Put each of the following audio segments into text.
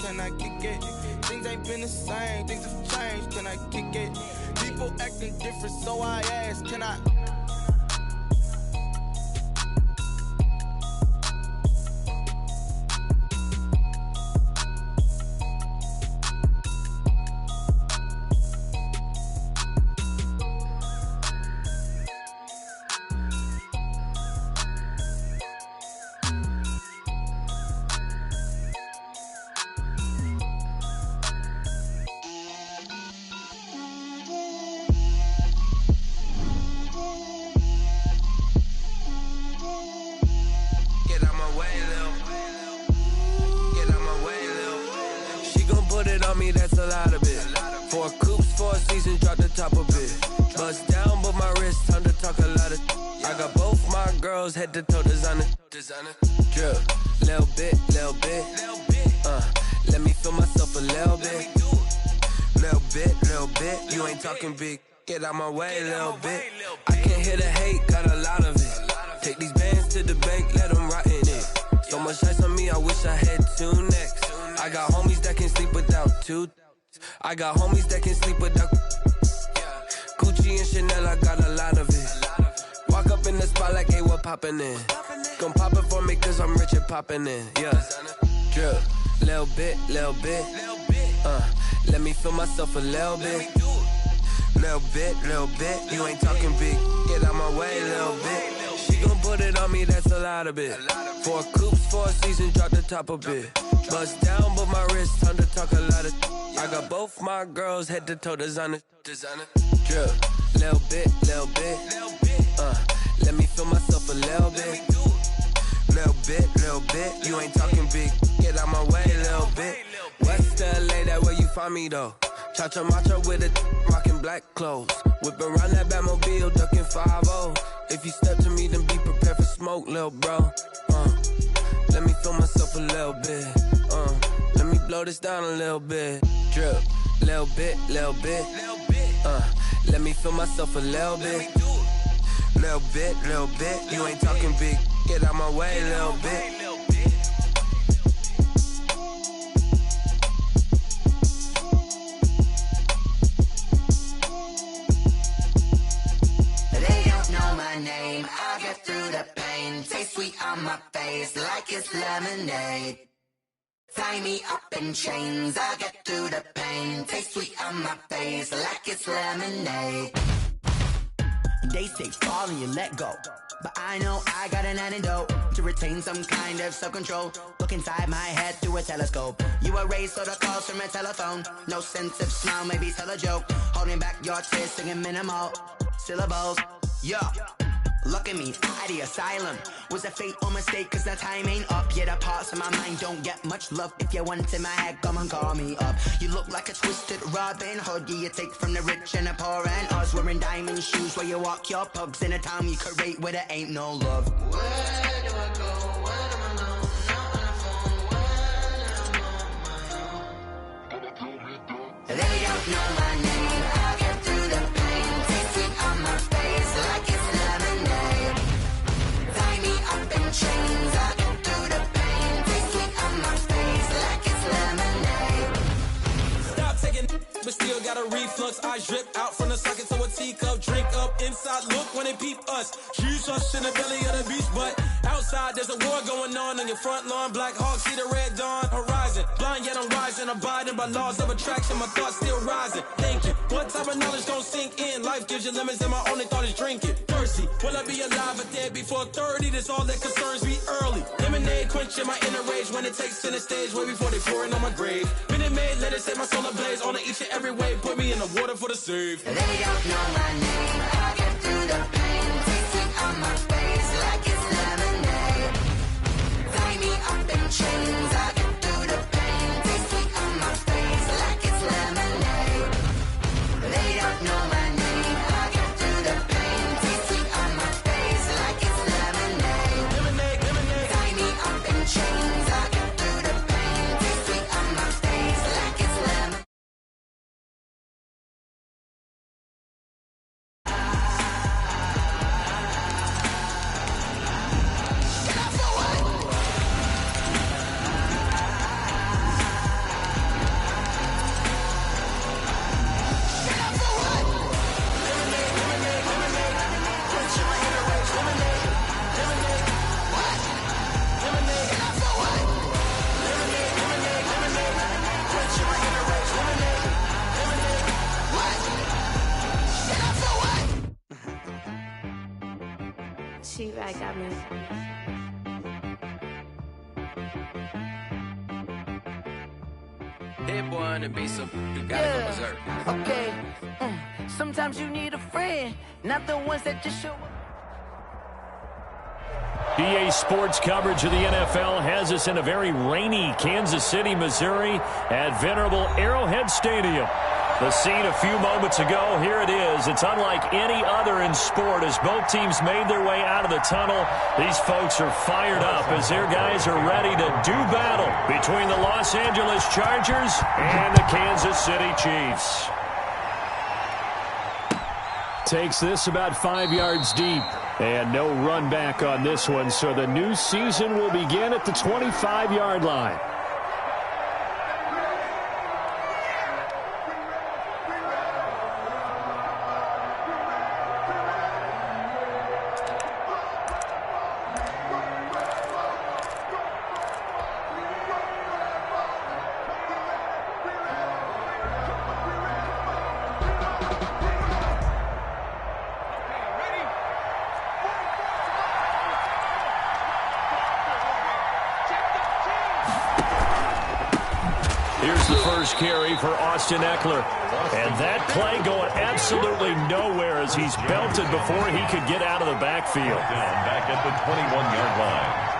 can I kick it? Things ain't been the same, things have changed, can I kick it? People acting different, so I ask, can I? That's a lot of it. 4 coops, 4 seasons, drop the top of it. Bust down, but my wrist, time to talk a lot of. I got both my girls head to toe designer. Drip, little bit. Let me feel myself a little bit. Little bit. You ain't talking big. Get out my way, little bit. I can't hear the hate, got a lot of it. Take these bands to the bank, let them rot in it. So much ice on me, I wish I had 2 necks. I got homies that can sleep without 2. I got homies that can sleep without Gucci and Chanel, I got a lot of it. Walk up in the spot like, hey, what poppin' in? Gon' pop it for me cause I'm rich and poppin' in, yeah. Drip, little bit. Let me feel myself a little bit. Little bit. You ain't talking big, get out my way, little bit. She gon' put it on me, that's a lot of it. 4 coops, 4 seasons, drop the top a bit. Bust down, but my wrist, time to talk a lot of. I got both my girls head to toe designer. Drip, little bit. Let me feel myself a little bit. Little bit. You ain't talking big, get out my way, little bit. West LA, that where you find me though. Cha-cha matcha with a rockin' black clothes. Whip around that Batmobile, duckin' 5-0. If you step to me, then be prepared for smoke, lil' bro. Let me feel myself a little bit. Let me blow this down a little bit. Drip, little bit. Let me feel myself a little bit. Little bit. You ain't talking big. Get out my way, little bit. Name, I'll get through the pain. Taste sweet on my face like it's lemonade. Tie me up in chains, I'll get through the pain. Taste sweet on my face like it's lemonade. They say fall and you let go, but I know I got an antidote to retain some kind of self-control. Look inside my head through a telescope. You erase all the calls from a telephone. No sense of smile, maybe tell a joke. Holding back your tears, singing minimal syllables. Yeah, look at me, out the asylum. Was a fate or mistake, cause the time ain't up. Yeah, the parts of my mind don't get much love. If you want in my head, come and call me up. You look like a twisted Robin Hood. Yeah, you take from the rich and the poor and us. Wearing diamond shoes where you walk your pugs. In a town you create where there ain't no love. Where do I go? Where do I know? Not on the phone. When I'm on my own. They don't know my name. I'll get through the pain. Taste sweet on my face like it's lemonade. Tie me up in chains. I'll get through the pain. Taste sweet on my face like it's lemonade. Stop taking, but still got a reflux. I drip out from the socket to a teacup. Drink up inside, look when they peep us. Shoes us in the belly of the beach, but outside there's a war going on your front lawn. Black Hawk, see the red dawn horizon. Blind yet I'm rising, abiding by laws of attraction. My thoughts still rising. Thinking, what type of knowledge don't sink in? Life gives you limits and my only thought is drinking. Thirsty, will I be alive or dead before 30? That's all that concerns me early. Lemonade quenching my inner rage when it takes center stage. Way before they pour it on my grave. Minute Maid, let it set my soul ablaze. On each and every way, put me in the water for the save. They don't know my name. I'll get through the pain. Taste sweet on my face like it's lemonade. Tie me up in chains. I'll get through the pain. Taste sweet on my face like it's lemonade. They don't know my name. I'll get through the pain. Taste sweet on my face like it's lemonade. Tie me up in chains. I'll get through the pain. Taste sweet on my face like it's lemonade. Hit boy on the beat, so you gotta go berserk. Okay. Sometimes you need a friend, not the ones that just show up. EA Sports coverage of the NFL has us in a very rainy Kansas City, Missouri at venerable Arrowhead Stadium. The scene a few moments ago, here it is. It's unlike any other in sport as both teams made their way out of the tunnel. These folks are fired up as their guys are ready to do battle between the Los Angeles Chargers and the Kansas City Chiefs. Takes this about 5 yards deep. And no run back on this one, so the new season will begin at the 25-yard line. Here's the first carry for Austin Eckler. And that play going absolutely nowhere as he's belted before he could get out of the backfield. Down back at the 21-yard line.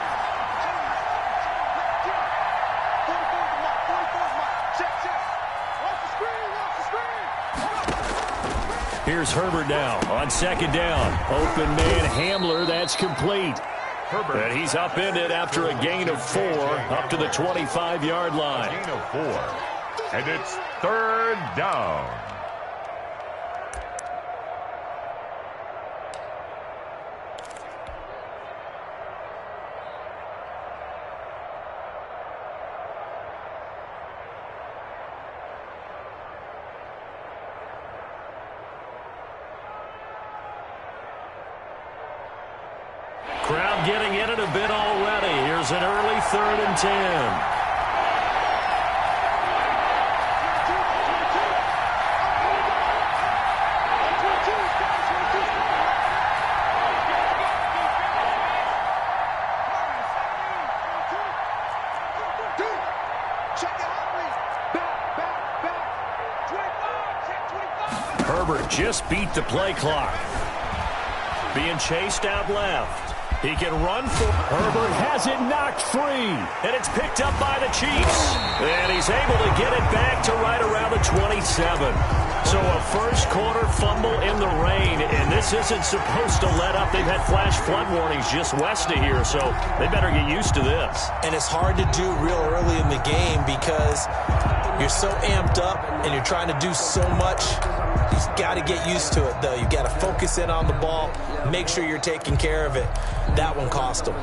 Here's Herbert now on second down. Open man Hamler, that's complete. And he's upended after a gain of 4 up to the 25-yard line. Gain of 4. And it's third down. Crowd getting in it a bit already. Here's an early 3rd and 10. Herbert just beat the play clock. Being chased out left. He can run for Herbert, has it knocked free, and it's picked up by the Chiefs. And he's able to get it back to right around the 27. So a first quarter fumble in the rain, and this isn't supposed to let up. They've had flash flood warnings just west of here, so they better get used to this. And it's hard to do real early in the game because you're so amped up and you're trying to do so much. You've got to get used to it, though. You've got to focus in on the ball, make sure you're taking care of it. That one cost them.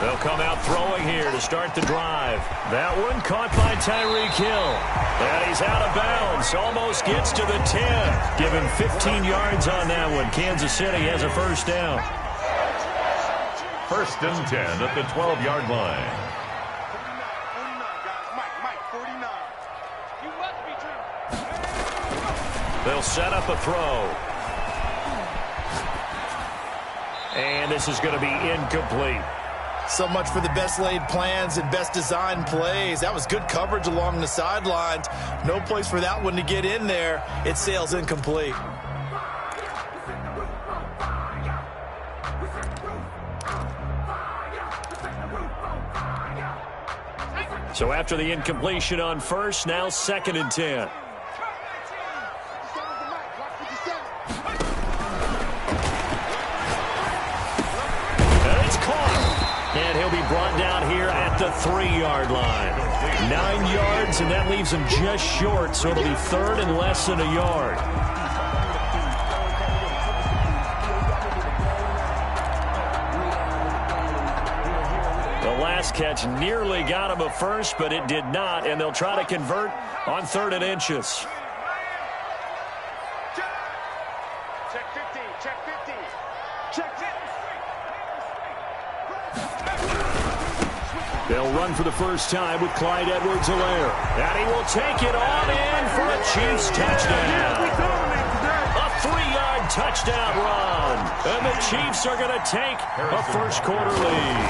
They'll come out throwing here to start the drive. That one caught by Tyreek Hill. And he's out of bounds. Almost gets to the 10. Give him 15 yards on that one. Kansas City has a first down. First and 10 at the 12-yard line. They'll set up a throw. And this is going to be incomplete. So much for the best laid plans and best designed plays. That was good coverage along the sidelines. No place for that one to get in there. It sails incomplete. So after the incompletion on first, now 2nd and 10. And he'll be brought down here at the 3-yard line. 9 yards, and that leaves him just short, so it'll be 3rd and less than a yard. The last catch nearly got him a first, but it did not, and they'll try to convert on 3rd and inches. Check 50, check 50, check 50. They'll run for the first time with Clyde Edwards-Helaire. And he will take it on in for a Chiefs touchdown. A 3-yard touchdown run. And the Chiefs are going to take a first-quarter lead.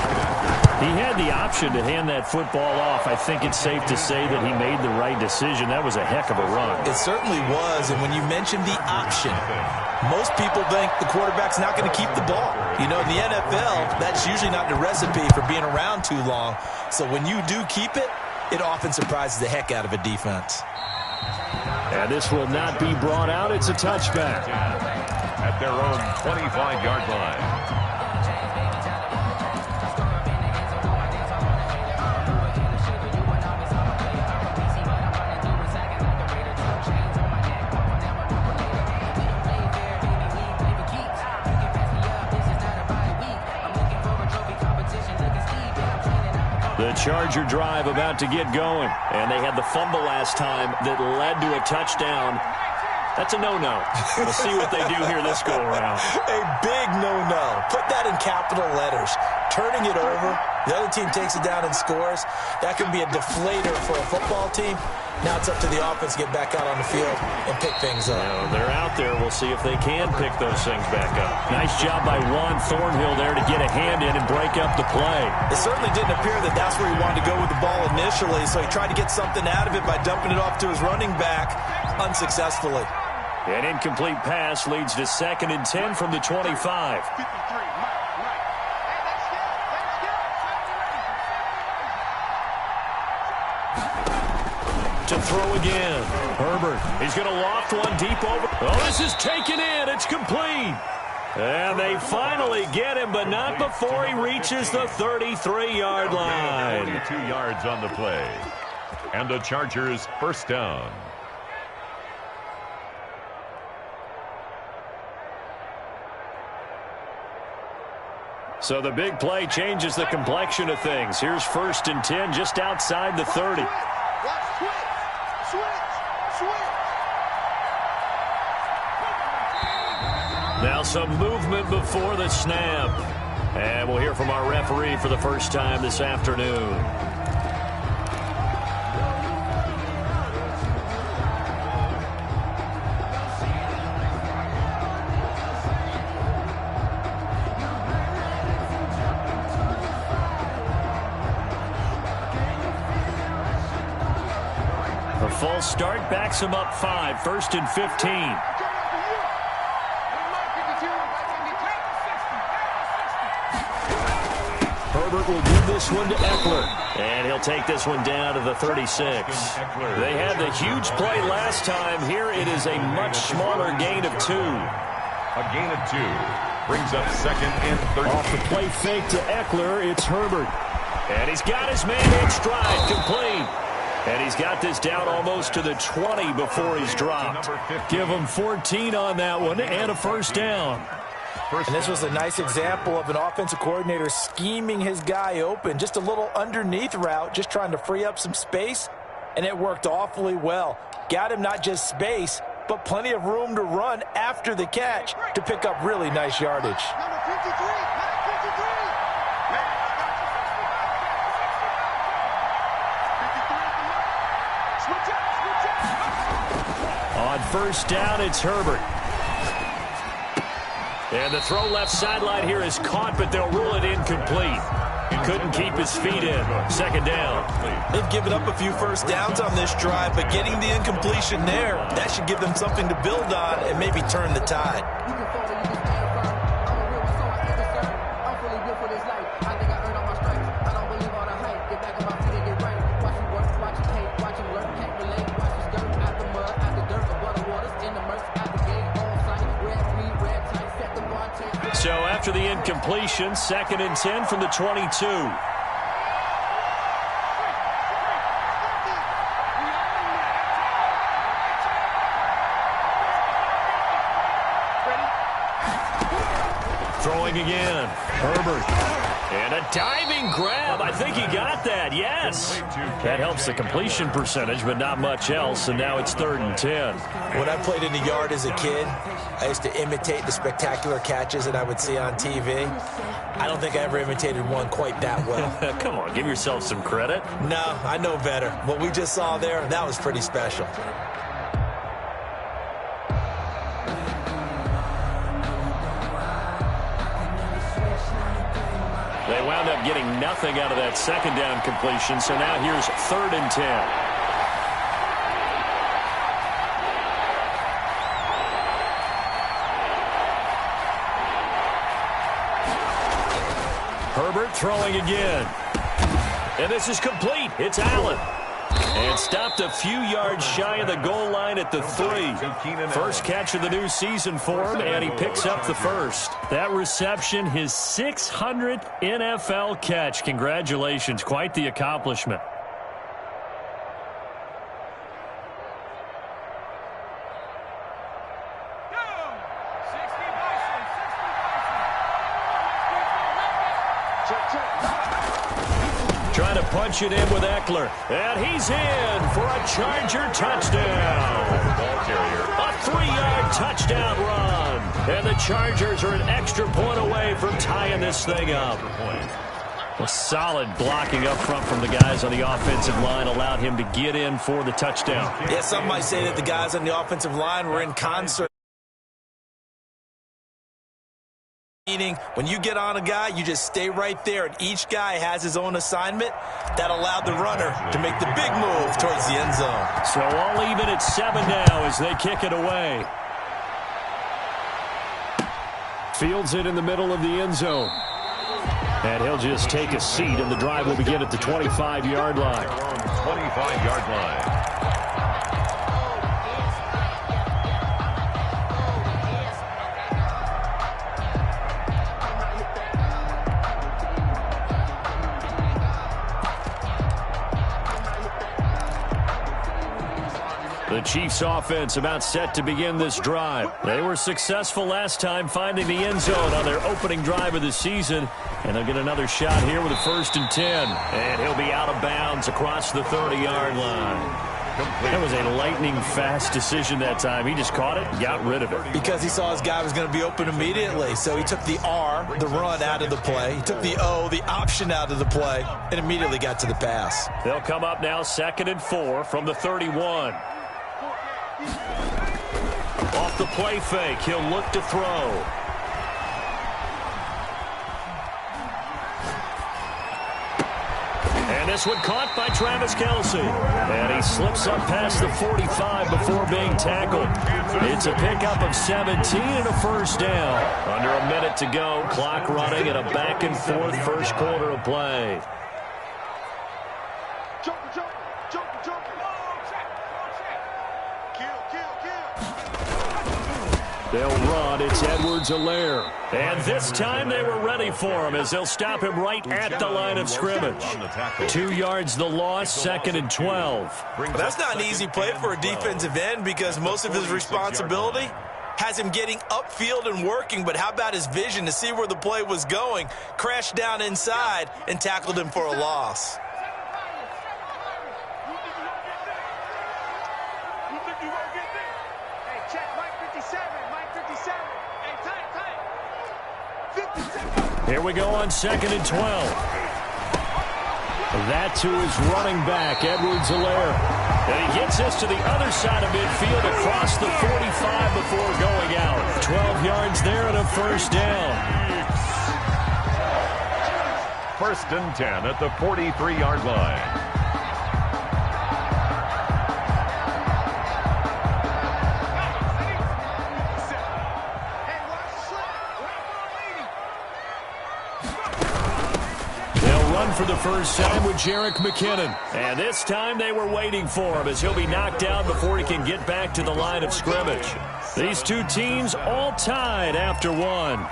He had the option to hand that football off. I think it's safe to say that he made the right decision. That was a heck of a run. It certainly was, and when you mentioned the option, most people think the quarterback's not going to keep the ball. You know, in the NFL, that's usually not the recipe for being around too long. So when you do keep it, it often surprises the heck out of a defense. And this will not be brought out. It's a touchback. At their own 25-yard line. The Charger drive about to get going. And they had the fumble last time that led to a touchdown. That's a no-no. We'll see what they do here this go-around. A big no-no. Put that in capital letters. Turning it over, the other team takes it down and scores. That can be a deflator for a football team. Now it's up to the offense to get back out on the field and pick things up. Well, they're out there. We'll see if they can pick those things back up. Nice job by Juan Thornhill there to get a hand in and break up the play. It certainly didn't appear that that's where he wanted to go with the ball initially, so he tried to get something out of it by dumping it off to his running back unsuccessfully. An incomplete pass leads to 2nd and 10 from the 25. To throw again. Herbert. He's going to loft one deep over. Oh, this is taken in. It's complete. And they finally get him, but not before he reaches the 33-yard line. 42 yards on the play. And the Chargers first down. So the big play changes the complexion of things. Here's 1st and 10 just outside the 30. Now some movement before the snap. And we'll hear from our referee for the first time this afternoon. A false start backs him up 5, 1st and 15. Herbert will give this one to Eckler. And he'll take this one down to the 36. They had the huge play last time. Here it is a much smaller gain of 2. A gain of 2 brings up 2nd and 30. Off the play fake to Eckler, it's Herbert. And he's got his man in stride, complete. And he's got this down almost to the 20 before he's dropped. Give him 14 on that one and a first down. And this was a nice example of an offensive coordinator scheming his guy open. Just a little underneath route, just trying to free up some space, and it worked awfully well. Got him not just space, but plenty of room to run after the catch to pick up really nice yardage. Number 53. On first down, it's Herbert. And the throw left sideline here is caught, but they'll rule it incomplete. He couldn't keep his feet in. 2nd down. They've given up a few first downs on this drive, but getting the incompletion there, that should give them something to build on and maybe turn the tide. So after the incompletion, 2nd and 10 from the 22. Throwing again. Herbert. And a diving grab. I think he got that. Yes. That helps the completion percentage, but not much else. And now it's 3rd and 10. When I played in the yard as a kid, I used to imitate the spectacular catches that I would see on TV. I don't think I ever imitated one quite that well. Come on, give yourself some credit. No, I know better. What we just saw there, that was pretty special. They wound up getting nothing out of that second down completion, so now here's 3rd and 10. Herbert throwing again. And this is complete. It's Allen. And stopped a few yards shy of the goal line at the 3. First catch of the new season for him, and he picks up the first. That reception, his 600th NFL catch. Congratulations. Quite the accomplishment. Trying to punch it in with Eckler. And he's in for a Charger touchdown. A 3-yard touchdown run. And the Chargers are an extra point away from tying this thing up. A solid blocking up front from the guys on the offensive line allowed him to get in for the touchdown. Yeah, some might say that the guys on the offensive line were in concert. Meaning, when you get on a guy, you just stay right there, and each guy has his own assignment. That allowed the runner to make the big move towards the end zone. So all even at 7 now as they kick it away. Fields it in the middle of the end zone. And he'll just take a seat, and the drive will begin at the 25-yard line. 25-yard line. The Chiefs offense about set to begin this drive. They were successful last time finding the end zone on their opening drive of the season. And they'll get another shot here with a 1st and 10. And he'll be out of bounds across the 30-yard line. That was a lightning-fast decision that time. He just caught it and got rid of it. Because he saw his guy was going to be open immediately. So he took the R, the run, out of the play. He took the O, the option, out of the play, and immediately got to the pass. They'll come up now 2nd and 4 from the 31. Off the play fake, he'll look to throw. And this one caught by Travis Kelce. And he slips up past the 45 before being tackled. It's a pickup of 17 and a 1st down. Under a minute to go, clock running and a back-and-forth first quarter of play. They'll run. It's Edwards-Helaire. And this time they were ready for him as they'll stop him right at the line of scrimmage. 2 yards the loss, 2nd and 12. That's not an easy play for a defensive end because most of his responsibility has him getting upfield and working, but how about his vision to see where the play was going, crashed down inside, and tackled him for a loss. Here we go on 2nd and 12. That to his running back, Edwards-Helaire. And he gets this to the other side of midfield across the 45 before going out. 12 yards there and a 1st down. 1st and 10 at the 43-yard line. For the first time with Jerick McKinnon. And this time they were waiting for him as he'll be knocked down before he can get back to the line of scrimmage. These two teams all tied after one.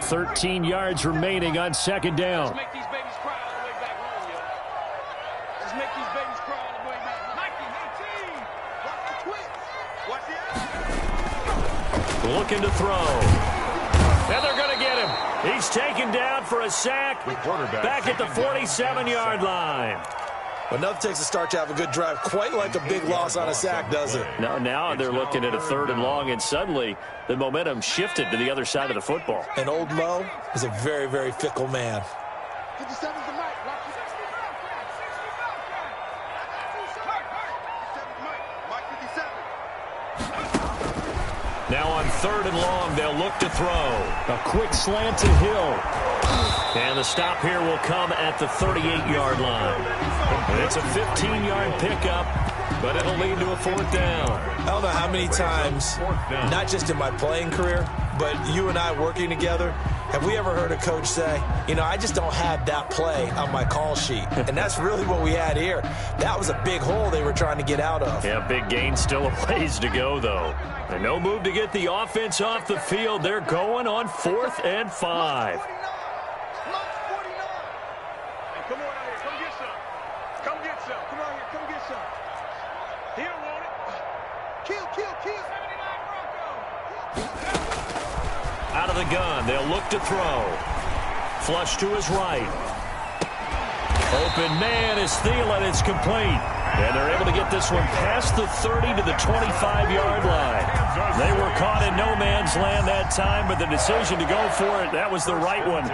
"13 yards remaining on 2nd down. Let's make these babies cry all the way back home, yo. Let's make these babies cry all the way back home. Watch the twist. Watch the Looking to throw. And they're going to get him. He's taken down for a sack back at the 47-yard line. But nothing takes a start to have a good drive quite like a big loss on a sack, does it? No, now they're looking at a 3rd and long, and suddenly the momentum shifted to the other side of the football. And old Mo is a very, very fickle man. 57's the mic. Watch it. 65. Mike 57. Now on 3rd and long, they'll look to throw. A quick slant to Hill. And the stop here will come at the 38-yard line. And it's a 15-yard pickup, but it'll lead to a 4th down. I don't know how many times, not just in my playing career, but you and I working together, have we ever heard a coach say, you know, I just don't have that play on my call sheet? And that's really what we had here. That was a big hole they were trying to get out of. Yeah, big gain, still a ways to go, though. And no move to get the offense off the field. They're going on 4th and 5. Come on out here. Come get some. Come get some. Come out here. Come get some. He don't want it. Kill. 79 Broncos. Out of the gun, they'll look to throw. Flush to his right. Open man is Thielen. It's complete. And they're able to get this one past the 30 to the 25-yard line. They were caught in no man's land that time, but the decision to go for it, that was the right one.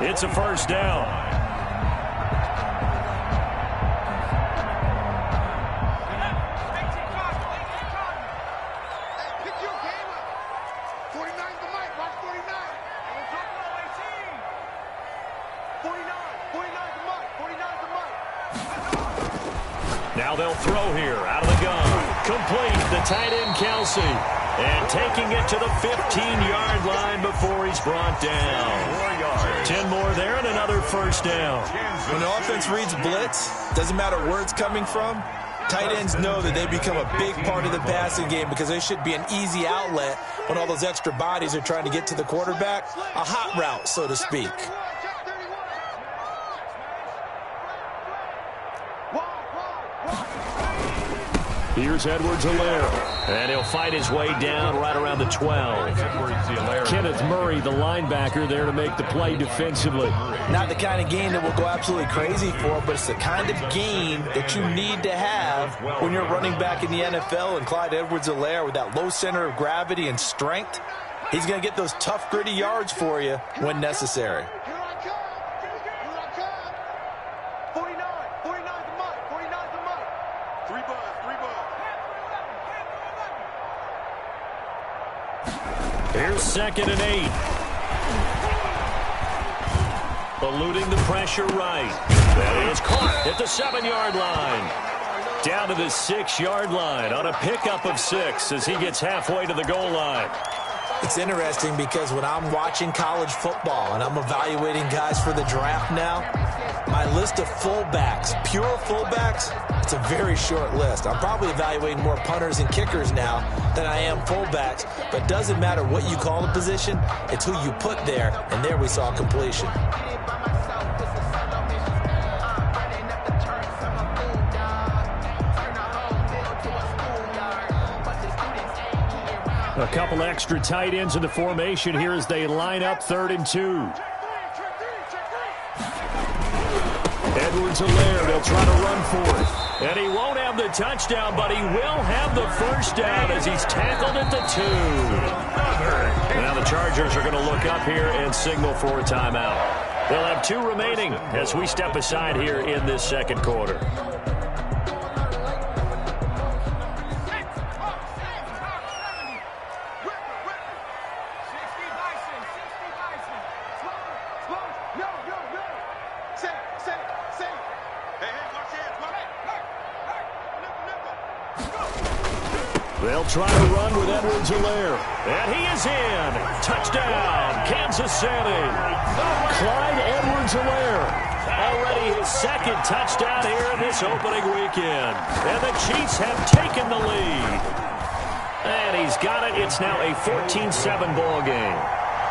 It's a 1st down. Now they'll throw here out of the gun. Complete, the tight end Kelsey. And taking it to the 15-yard line before he's brought down. 10 more there and another 1st down. When the offense reads blitz, doesn't matter where it's coming from, tight ends know that they become a big part of the passing game because they should be an easy outlet when all those extra bodies are trying to get to the quarterback. A hot route, so to speak. Here's Edwards-Helaire, and he'll fight his way down right around the 12. Kenneth Murray, the linebacker, there to make the play defensively. Not the kind of game that we'll go absolutely crazy for, but it's the kind of game that you need to have when you're running back in the NFL. And Clyde Edwards-Helaire, with that low center of gravity and strength, he's going to get those tough, gritty yards for you when necessary. Here's 2nd and 8. Eluding the pressure right. That is caught at the 7-yard line. Down to the 6-yard line on a pickup of 6 as he gets halfway to the goal line. It's interesting because when I'm watching college football and I'm evaluating guys for the draft now, my list of fullbacks, pure fullbacks, it's a very short list. I'm probably evaluating more punters and kickers now than I am fullbacks, but it doesn't matter what you call the position, it's who you put there, and there we saw completion. A couple extra tight ends in the formation here as they line up 3rd and 2. Edwards-Helaire, they'll try to run for it. And he won't have the touchdown, but he will have the 1st down as he's tackled at the 2. Now the Chargers are going to look up here and signal for a timeout. They'll have 2 remaining as we step aside here in this 2nd quarter. They'll try to run with Edwards-Helaire. And he is in. Touchdown, Kansas City. Clyde Edwards-Helaire. Already his 2nd touchdown here in this opening weekend. And the Chiefs have taken the lead. And he's got it. It's now a 14-7 ball game.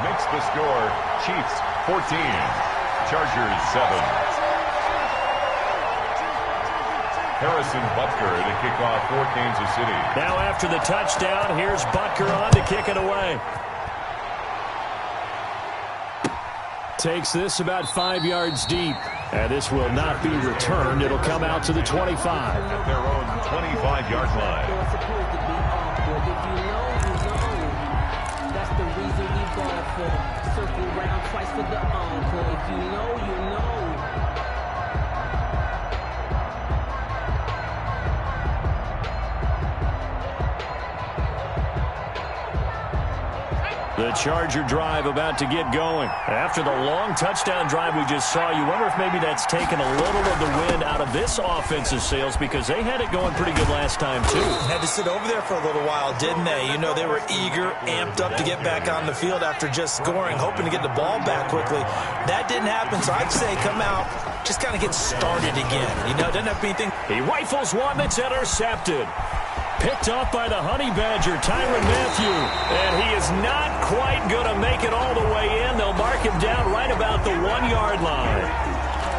Makes the score Chiefs 14, Chargers 7. Harrison Butker to kick off for Kansas City. Now after the touchdown, here's Butker on to kick it away. Takes this about 5 yards deep. And this will not be returned. It'll come out to the 25. At their own 25-yard line. That's the reason we ball for. Circle round twice for the encore. If you know, you know. The Charger drive about to get going. After the long touchdown drive we just saw, you wonder if maybe that's taken a little of the wind out of this offensive sails because they had it going pretty good last time, too. Had to sit over there for a little while, didn't they? You know, they were eager, amped up to get back on the field after just scoring, hoping to get the ball back quickly. That didn't happen, so I'd say come out, just kind of get started again. You know, doesn't have to be anything. He rifles one that's intercepted. Picked off by the Honey Badger, Tyrann Mathieu. And he is not quite going to make it all the way in. They'll mark him down right about the 1-yard line.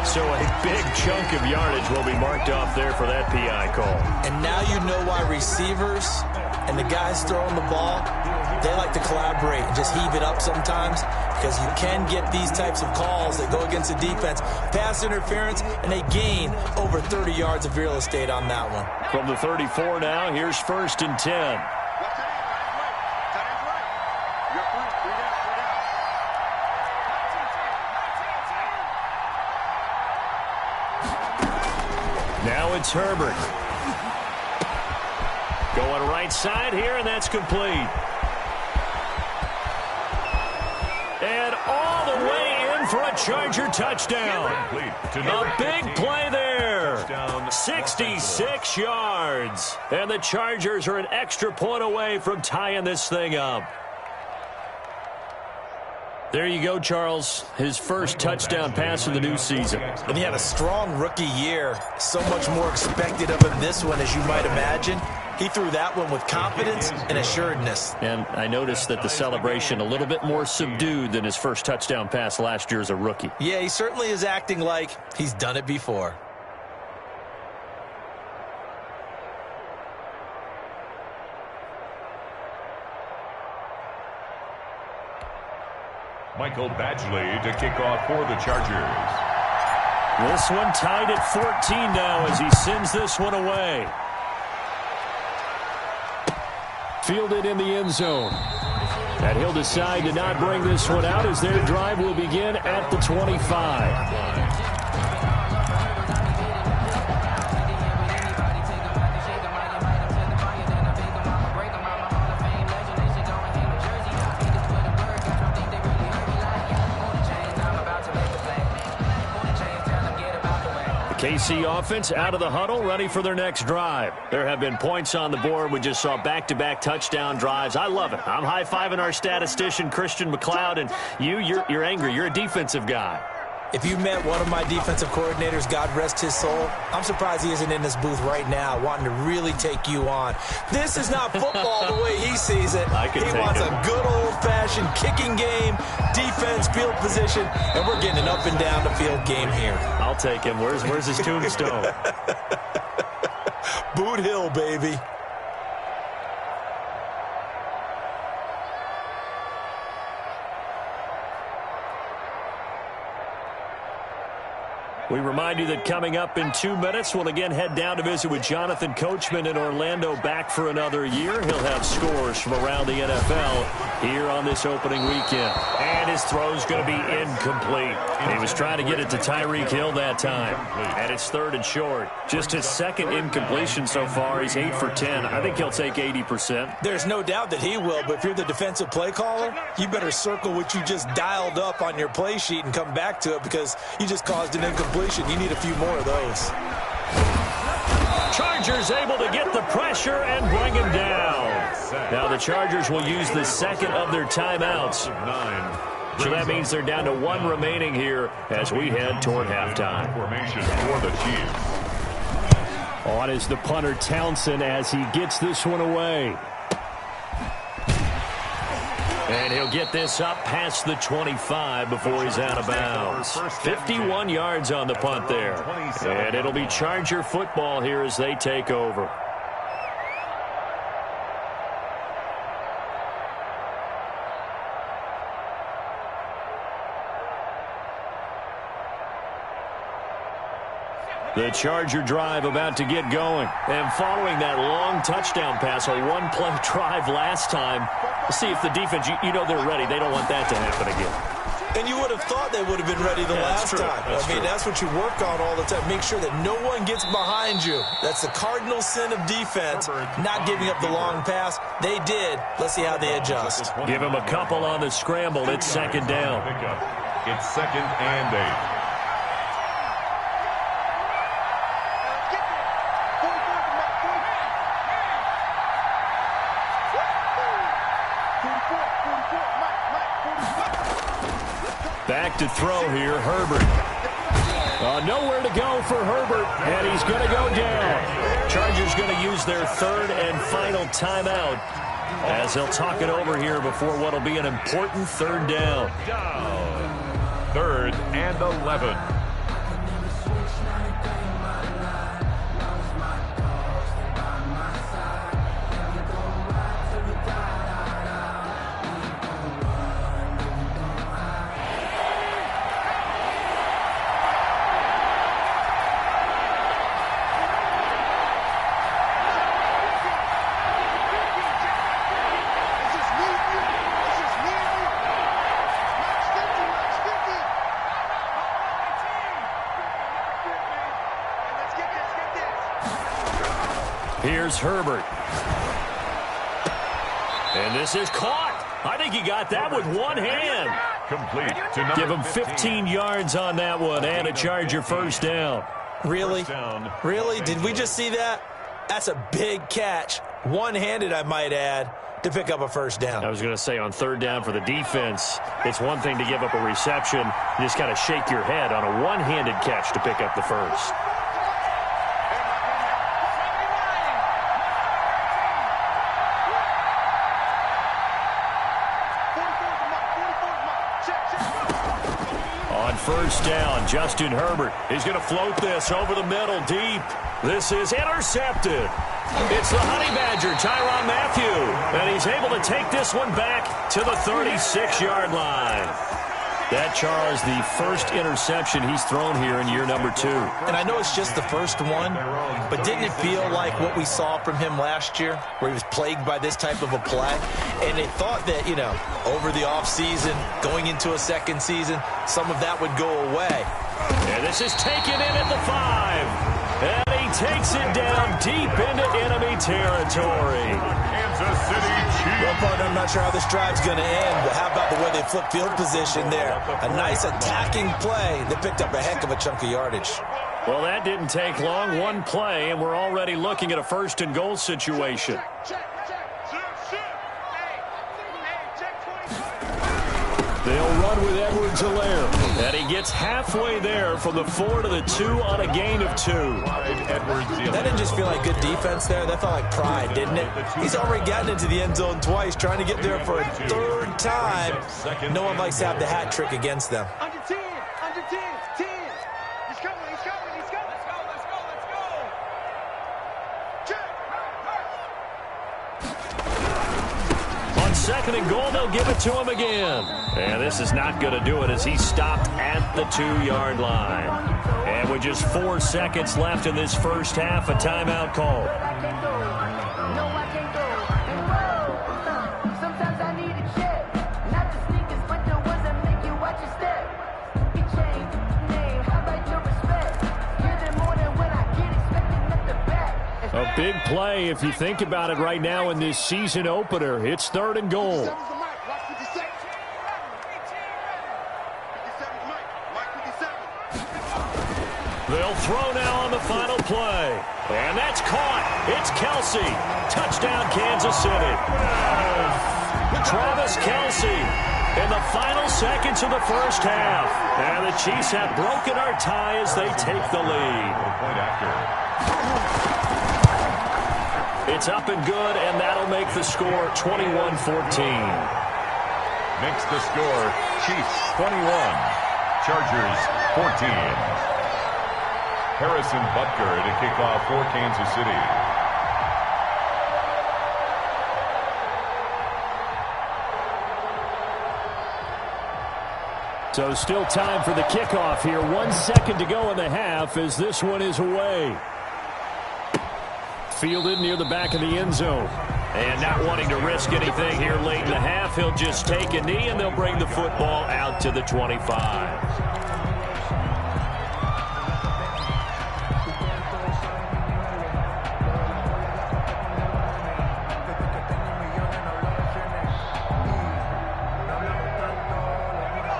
So a big chunk of yardage will be marked off there for that PI call. And now you know why receivers and the guys throwing the ball, they like to collaborate and just heave it up sometimes because you can get these types of calls that go against the defense. Pass interference, and they gain over 30 yards of real estate on that one. From the 34 now, here's 1st and 10. Now it's Herbert. Going right side here, and that's complete. And all the way in for a Charger touchdown. A big play there. 66 yards. And the Chargers are an extra point away from tying this thing up. There you go, Charles. His first touchdown pass of the new season. And he had a strong rookie year. So much more expected of him this one, as you might imagine. He threw that one with confidence and assuredness. And I noticed that the celebration a little bit more subdued than his first touchdown pass last year as a rookie. Yeah, he certainly is acting like he's done it before. Michael Badgley to kick off for the Chargers. This one tied at 14 now as he sends this one away. Fielded in the end zone. And he'll decide to not bring this one out as their drive will begin at the 25. KC offense out of the huddle, ready for their next drive. There have been points on the board. We just saw back-to-back touchdown drives. I love it. I'm high-fiving our statistician, Christian McLeod, and you're angry. You're a defensive guy. If you met one of my defensive coordinators, God rest his soul, I'm surprised he isn't in this booth right now wanting to really take you on. This is not football the way he sees it. He wants a good old-fashioned kicking game, defense, field position, and we're getting an up and down the field game here. I'll take him. Where's his tombstone? Boot Hill, baby. We remind you that coming up in 2 minutes, we'll again head down to visit with Jonathan Coachman in Orlando, back for another year. He'll have scores from around the NFL here on this opening weekend. And his throw's going to be incomplete. He was trying to get it to Tyreek Hill that time. And it's 3rd and short. Just his second incompletion so far. He's 8 for 10. I think he'll take 80%. There's no doubt that he will, but if you're the defensive play caller, you better circle what you just dialed up on your play sheet and come back to it because you just caused an incompletion. You need a few more of those. Chargers able to get the pressure and bring him down. Now the Chargers will use the second of their timeouts. So that means they're down to 1 remaining here as we head toward halftime. Formation for the Chiefs. On is the punter Townsend as he gets this one away. And he'll get this up past the 25 before he's out of bounds. 51 yards on the punt there. And it'll be Charger football here as they take over. The Charger drive about to get going. And following that long touchdown pass, a one-play drive last time, let's see if the defense, you know they're ready. They don't want that to happen again. And you would have thought they would have been ready the last time. I mean, that's what you work on all the time. Make sure that no one gets behind you. That's the cardinal sin of defense, not giving up the long pass. They did. Let's see how they adjust. Give him a couple on the scramble. It's second down. It's 2nd and 8. Back to throw here, Herbert. Nowhere to go for Herbert, and he's going to go down. Chargers going to use their 3rd and final timeout as they'll talk it over here before what will be an important 3rd down. 3rd and 11. Here's Herbert. And this is caught. I think he got that with one hand. Complete to number Give him 15 yards on that one and a Charger first down. Really? Really? Did we just see that? That's a big catch. One-handed, I might add, to pick up a first down. I was going to say on 3rd down for the defense, it's one thing to give up a reception. You just got to shake your head on a one-handed catch to pick up the first. First down, Justin Herbert. He's going to float this over the middle deep. This is intercepted. It's the Honey Badger, Tyrann Mathieu. And he's able to take this one back to the 36-yard line. That, Charles, the first interception he's thrown here in year number 2. And I know it's just the first one, but didn't it feel like what we saw from him last year, where he was plagued by this type of a play? And they thought that, over the offseason, going into a second season, some of that would go away. And this is taken in at the 5. And he takes it down deep into enemy territory. Kansas City Chiefs. Well, partner, I'm not sure how this drive's going to end, but how about the way they flip field position there? A nice attacking play that picked up a heck of a chunk of yardage. Well, that didn't take long. One play, and we're already looking at a 1st and goal situation. They'll run with Edwards-Helaire. And he gets halfway there from the 4 to the 2 on a gain of 2. That didn't just feel like good defense there. That felt like pride, didn't it? He's already gotten into the end zone twice, trying to get there for a 3rd time. No one likes to have the hat trick against them. Under 10, 10. He's coming. Let's go. On 2nd and goal, they'll give it to him again. And this is not going to do it as he stopped at the 2-yard line. And with just 4 seconds left in this first half, a timeout call. A big play if you think about it right now in this season opener. It's 3rd and goal. They'll throw now on the final play. And that's caught. It's Kelsey. Touchdown, Kansas City. Travis Kelsey in the final seconds of the first half. And the Chiefs have broken our tie as they take the lead. It's up and good, and that'll make the score 21-14. Makes the score Chiefs 21, Chargers 14. Harrison Butker to kick off for Kansas City. So still time for the kickoff here. 1 second to go in the half as this one is away. Fielded near the back of the end zone. And not wanting to risk anything here late in the half, he'll just take a knee, and they'll bring the football out to the 25.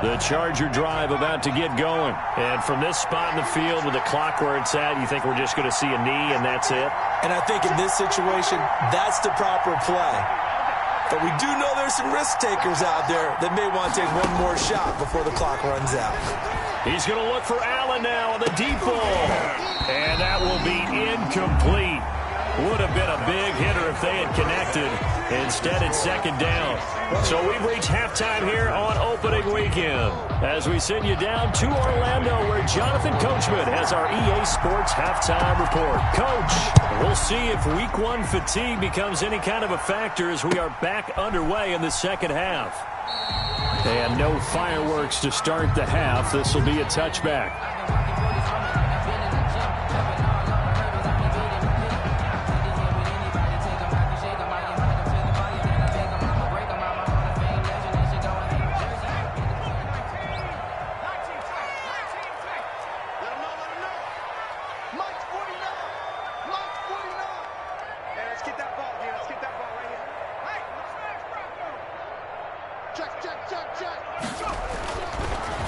The Charger drive about to get going. And from this spot in the field with the clock where it's at, you think we're just going to see a knee and that's it? And I think in this situation, that's the proper play. But we do know there's some risk takers out there that may want to take one more shot before the clock runs out. He's going to look for Allen now on the deep ball. And that will be incomplete. Would have been a big hitter if they had connected. Instead, it's second down. So we've reached halftime here on opening weekend as we send you down to Orlando where Jonathan Coachman has our EA Sports halftime report. Coach, we'll see if week one fatigue becomes any kind of a factor as we are back underway in the second half. And no fireworks to start the half. This will be a touchback.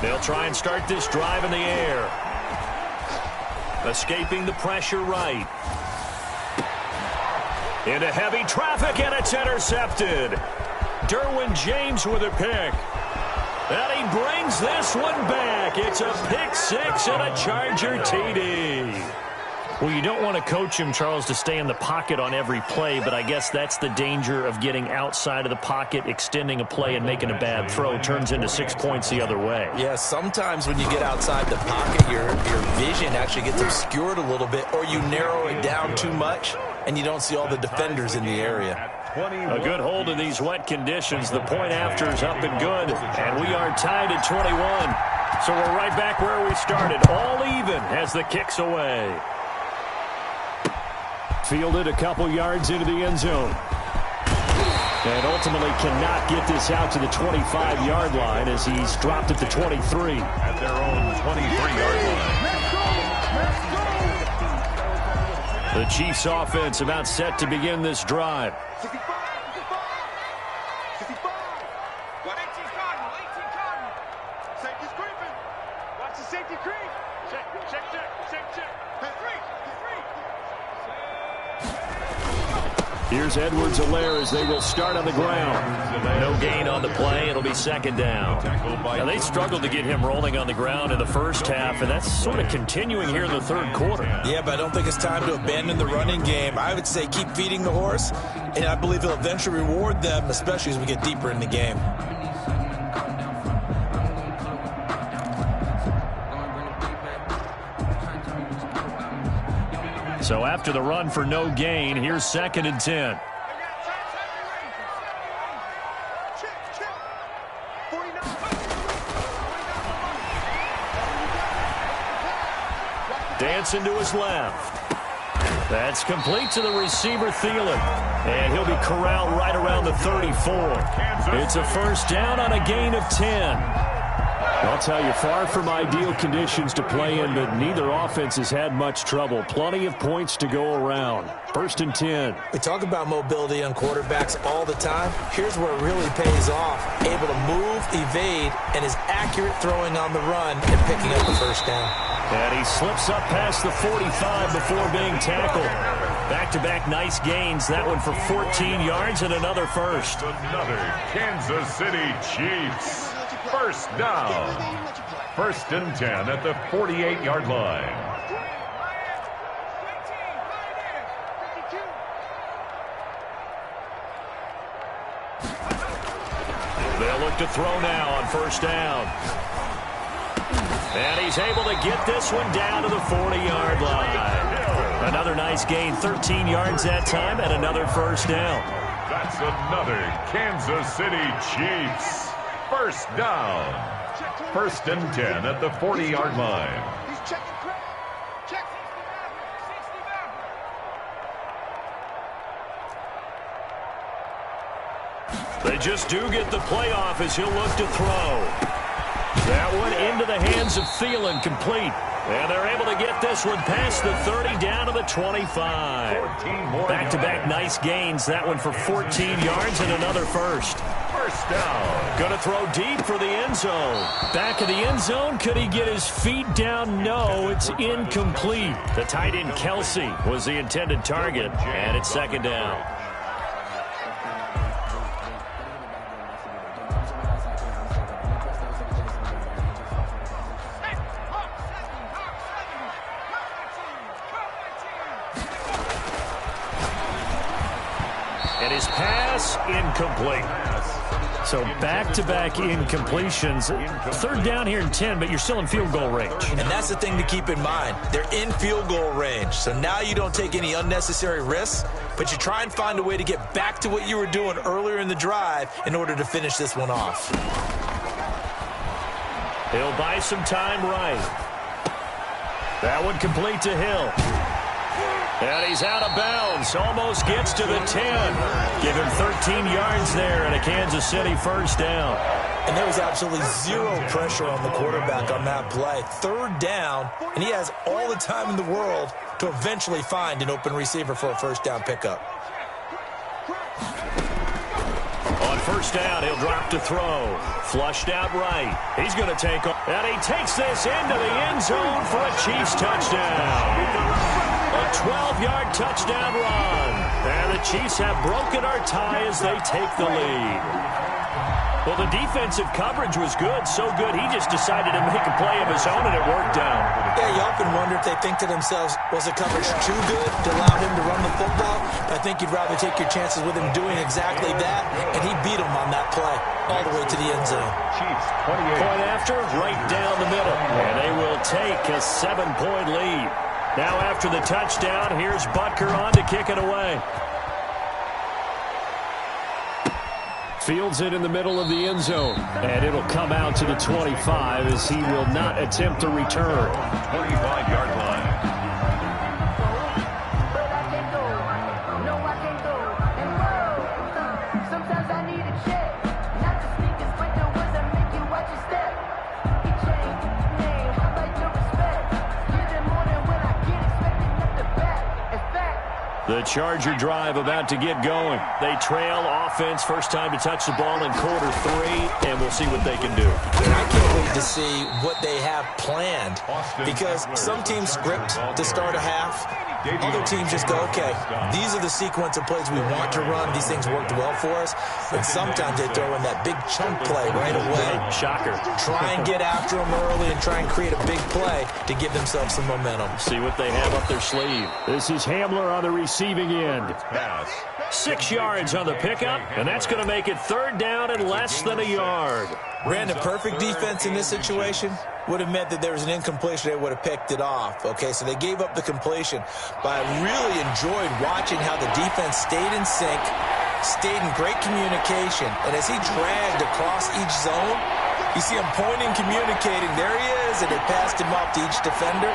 They'll try and start this drive in the air. Escaping the pressure right. Into heavy traffic, and it's intercepted. Derwin James with a pick. And he brings this one back. It's a pick six and a Charger TD. Well, you don't want to coach him, Charles, to stay in the pocket on every play, but I guess that's the danger of getting outside of the pocket, extending a play, and making a bad throw. Turns into 6 points the other way. Yeah, sometimes when you get outside the pocket, your vision actually gets obscured a little bit, or you narrow it down too much, and you don't see all the defenders in the area. A good hold in these wet conditions. The point after is up and good, and we are tied at 21. So we're right back where we started, all even as the kick's away. Fielded a couple yards into the end zone. And ultimately cannot get this out to the 25-yard line as he's dropped at the 23. At their own 23-yard line. The Chiefs offense about set to begin this drive. Here's Edwards-Helaire as they will start on the ground. No gain on the play. It'll be second down. Now, they struggled to get him rolling on the ground in the first half, and that's sort of continuing here in the third quarter. Yeah, but I don't think it's time to abandon the running game. I would say keep feeding the horse, and I believe he'll eventually reward them, especially as we get deeper in the game. So after the run for no gain, here's second and 10. Dancing to his left. That's complete to the receiver, Thielen. And he'll be corralled right around the 34. It's a first down on a gain of 10. I'll tell you, far from ideal conditions to play in, but neither offense has had much trouble. Plenty of points to go around. First and 10. We talk about mobility on quarterbacks all the time. Here's where it really pays off. Able to move, evade, and is accurate throwing on the run and picking up the first down. And he slips up past the 45 before being tackled. Back-to-back nice gains. That one for 14 yards and another first. Another Kansas City Chiefs. First down. First and 10 at the 48-yard line. They'll look to throw now on first down. And he's able to get this one down to the 40-yard line. Another nice gain, 13 yards that time, and another first down. That's another Kansas City Chiefs. First down. First and 10 at the 40-yard line. They just do get the playoff as he'll look to throw. That one into the hands of Thielen, complete. And they're able to get this one past the 30 down to the 25. Back-to-back nice gains. That one for 14 yards and another first. First down. Going to throw deep for the end zone. Back of the end zone. Could he get his feet down? No, it's incomplete. The tight end Kelsey was the intended target, and it's second down. And his pass incomplete. So back-to-back incompletions. Third down here in 10, but you're still in field goal range. And that's the thing to keep in mind. They're in field goal range. So now you don't take any unnecessary risks, but you try and find a way to get back to what you were doing earlier in the drive in order to finish this one off. He'll buy some time right. That one complete to Hill. And he's out of bounds. Almost gets to the 10. Give him 13 yards there and a Kansas City first down. And there was absolutely zero pressure on the quarterback on that play. Third down, and he has all the time in the world to eventually find an open receiver for a first down pickup. On first down, he'll drop to throw. Flushed out right. He's going to take off. And he takes this into the end zone for a Chiefs touchdown. A 12-yard touchdown run. And the Chiefs have broken our tie as they take the lead. Well, the defensive coverage was good, so good he just decided to make a play of his own, and it worked out. Yeah, you often wonder if they think to themselves, was the coverage too good to allow him to run the football? I think you'd rather take your chances with him doing exactly that, and he beat him on that play all the way to the end zone. Chiefs, 28. Point after, right down the middle, and they will take a 7-point lead. Now after the touchdown, here's Butker on to kick it away. Fields it in the middle of the end zone, and it'll come out to the 25 as he will not attempt to return. 25-yard line. The Charger drive about to get going. They trail offense, first time to touch the ball in quarter 3, and we'll see what they can do. I can't wait to see what they have planned, because some teams script to start a half. Other teams just go, okay, these are the sequence of plays we want to run. These things worked well for us. And sometimes they throw in that big chunk play right away. Shocker. Try and get after them early and try and create a big play to give themselves some momentum. See what they have up their sleeve. This is Hamler on the receiving end. 6 yards on the pickup, and that's going to make it third down and less than a yard. Ran a perfect defense in this situation. Would have meant that there was an incompletion. They would have picked it off. Okay, so they gave up the completion. But I really enjoyed watching how the defense stayed in sync, stayed in great communication. And as he dragged across each zone, you see him pointing, communicating. There he is, and they passed him off to each defender.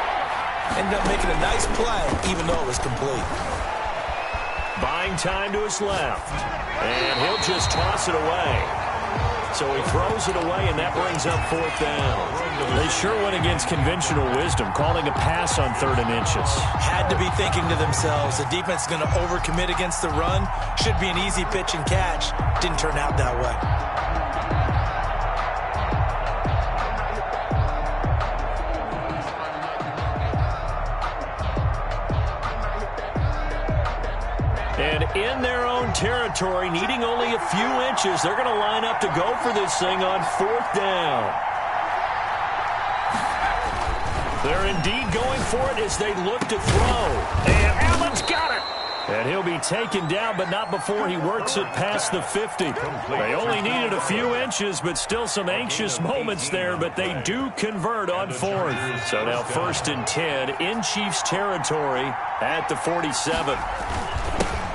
Ended up making a nice play, even though it was complete. Buying time to his left. And he'll just toss it away. So he throws it away, and that brings up fourth down. They sure went against conventional wisdom, calling a pass on 3rd and inches. Had to be thinking to themselves, the defense is going to overcommit against the run. Should be an easy pitch and catch. Didn't turn out that way. And in their own territory, needing only a few inches, they're going to line up to go for this thing on 4th down. They're indeed going for it as they look to throw. And Allen's got it. And he'll be taken down, but not before he works it past the 50. They only needed a few inches, but still some anxious moments there, but they do convert on 4th. So now 1st and 10 in Chiefs territory at the 47.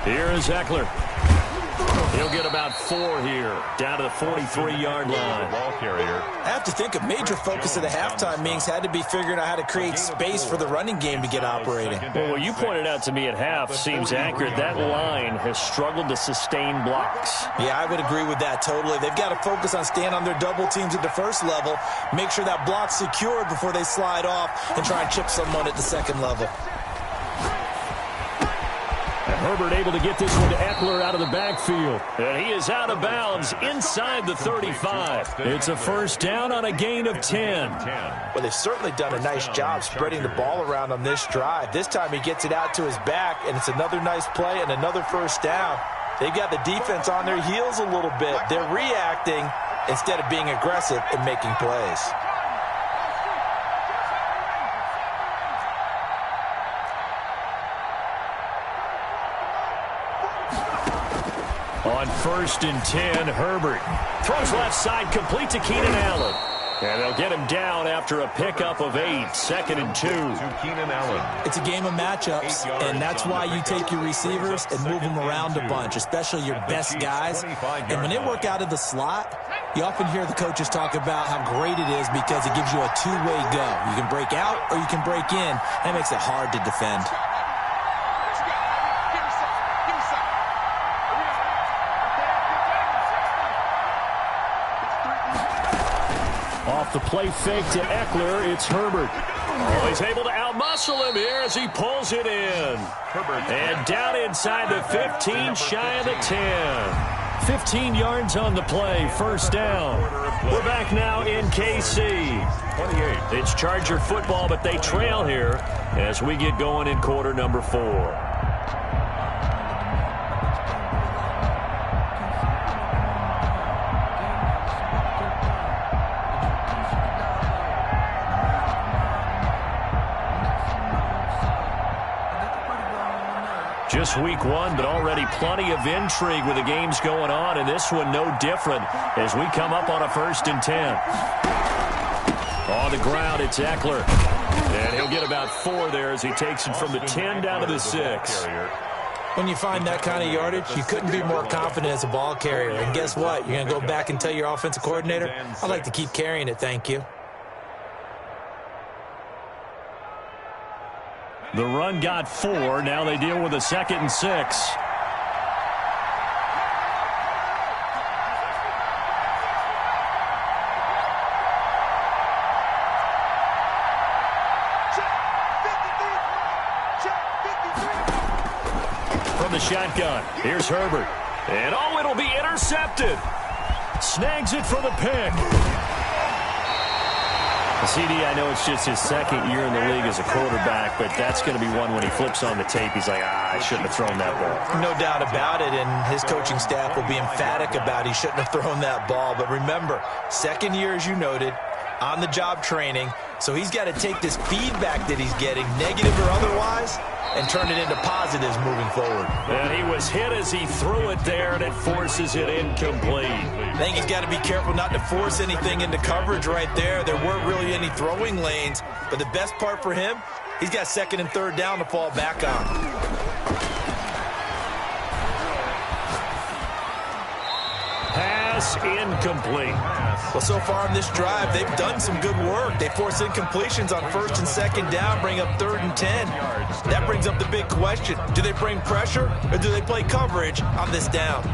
Here is Eckler. He'll get about 4 here, down to the 43-yard line. Ball carrier. I have to think a major focus of the halftime meetings had to be figuring out how to create space for the running game to get operating. Well, what you pointed out to me at half seems accurate. That line has struggled to sustain blocks. Yeah, I would agree with that totally. They've got to focus on staying on their double teams at the first level, make sure that block's secured before they slide off and try and chip someone at the second level. And Herbert able to get this one to Eckler out of the backfield. And he is out of bounds inside the 35. It's a first down on a gain of 10. Well, they've certainly done a nice job spreading the ball around on this drive. This time he gets it out to his back, and it's another nice play and another first down. They've got the defense on their heels a little bit. They're reacting instead of being aggressive and making plays. On 1st and 10, Herbert throws left side, complete to Keenan Allen. And they'll get him down after a pickup of 8, 2nd and 2. To Keenan Allen. It's a game of matchups, and that's why you take your receivers and move them around a bunch, especially your best guys. And when they work out of the slot, you often hear the coaches talk about how great it is because it gives you a two-way go. You can break out or you can break in. That makes it hard to defend. Off the play fake to Eckler, it's Herbert. Oh, he's able to outmuscle him here as he pulls it in. And down inside the 15, shy of the 10. 15 yards on the play, first down. We're back now in KC. 28. It's Charger football, but they trail here as we get going in quarter number 4. Just week 1, but already plenty of intrigue with the games going on, and this one no different as we come up on a 1st and 10. On the ground, it's Eckler. And he'll get about 4 there as he takes it from the 10 down to the 6. When you find that kind of yardage, you couldn't be more confident as a ball carrier. And guess what? You're going to go back and tell your offensive coordinator, I'd like to keep carrying it, thank you. The run got 4. Now they deal with a 2nd and 6. From the shotgun, here's Herbert. And oh, it'll be intercepted. Snags it for the pick. CD, I know it's just his 2nd year in the league as a quarterback, but that's going to be one when he flips on the tape. He's like, I shouldn't have thrown that ball. No doubt about it, and his coaching staff will be emphatic about he shouldn't have thrown that ball. But remember, 2nd year, as you noted, on-the-job training, so he's got to take this feedback that he's getting, negative or otherwise, and turn it into positives moving forward. And he was hit as he threw it there, and it forces it incomplete. I think he's got to be careful not to force anything into coverage right there. There weren't really any throwing lanes, but the best part for him, he's got 2nd and 3rd down to fall back on. Pass incomplete. Well, so far on this drive, they've done some good work. They force incompletions on 1st and 2nd down, bring up 3rd and 10. That brings up the big question. Do they bring pressure or do they play coverage on this down?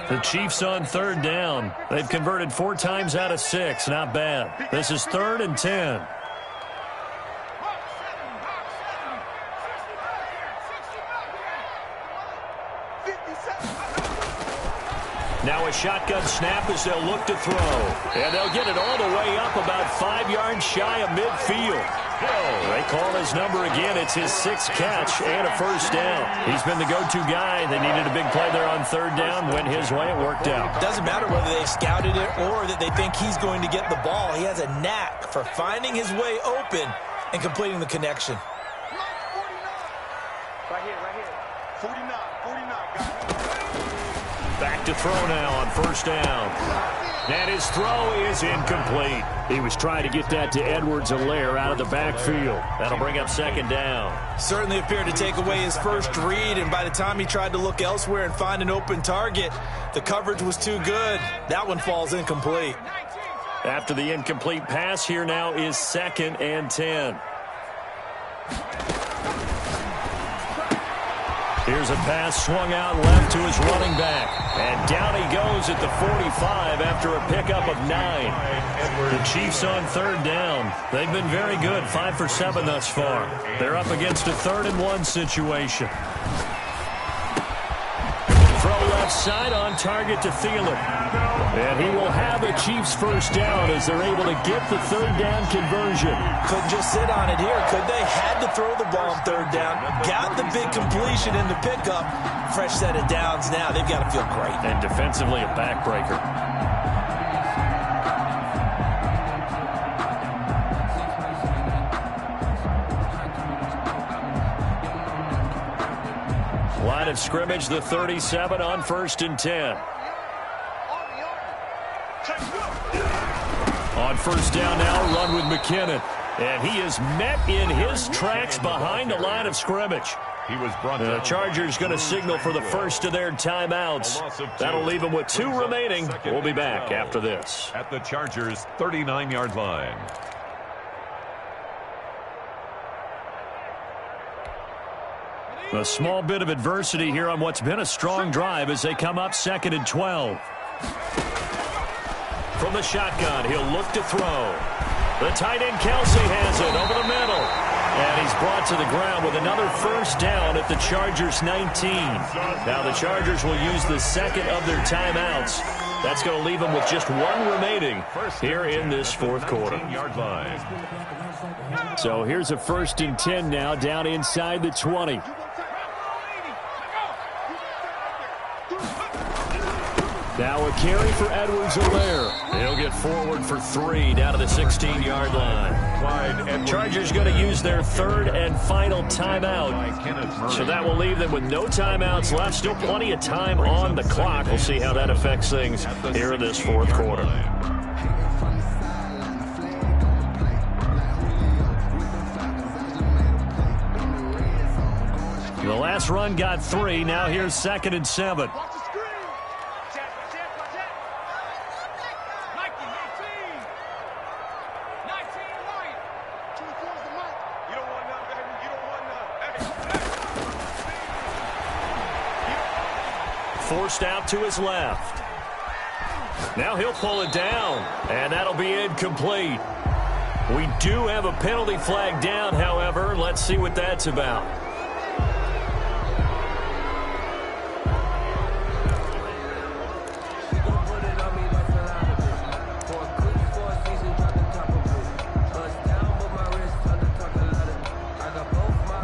The Chiefs on 3rd down. They've converted 4 times out of 6. Not bad. This is 3rd and 10. Now a shotgun snap as they'll look to throw. And they'll get it all the way up about 5 yards shy of midfield. They call his number again. It's his 6th catch and a first down. He's been the go-to guy. They needed a big play there on 3rd down. Went his way. It worked out. Doesn't matter whether they scouted it or that they think he's going to get the ball. He has a knack for finding his way open and completing the connection. Right here, right here. Back to throw now on first down. And his throw is incomplete. He was trying to get that to Edwards-Helaire out of the backfield. That'll bring up second down. Certainly appeared to take away his first read, and by the time he tried to look elsewhere and find an open target, the coverage was too good. That one falls incomplete. After the incomplete pass, here now is 2nd and 10. Here's a pass swung out left to his running back. And down he goes at the 45 after a pickup of 9. The Chiefs on third down. They've been very good, 5 for 7 thus far. They're up against a 3rd and 1 situation. Throw left side on target to Thielen. And he will have a Chiefs first down as they're able to get the 3rd down conversion. Couldn't just sit on it here, could they? Had to throw the ball on 3rd down. Got the big completion in the pickup. Fresh set of downs now. They've got to feel great. And defensively, a backbreaker. Line of scrimmage, the 37 on 1st and 10. On first down now, run with McKinnon. And he is met in his tracks behind the line of scrimmage. The Chargers going to signal for the first of their timeouts. That'll leave them with 2 remaining. We'll be back after this. At the Chargers' 39-yard line. A small bit of adversity here on what's been a strong drive as they come up 2nd and 12. From the shotgun, he'll look to throw. The tight end Kelsey has it over the middle. And he's brought to the ground with another first down at the Chargers' 19. Now the Chargers will use the 2nd of their timeouts. That's going to leave them with just 1 remaining here in this 4th quarter. So here's a 1st and 10 now down inside the 20. Now a carry for Edwards-Helaire. He'll get forward for 3 down to the 16-yard line. Chargers going to use their 3rd and final timeout. So that will leave them with no timeouts left. Still plenty of time on the clock. We'll see how that affects things here in this 4th quarter. The last run got 3. Now here's 2nd and 7. Forced out to his left. Now he'll pull it down, and that'll be incomplete. We do have a penalty flag down, however. Let's see what that's about.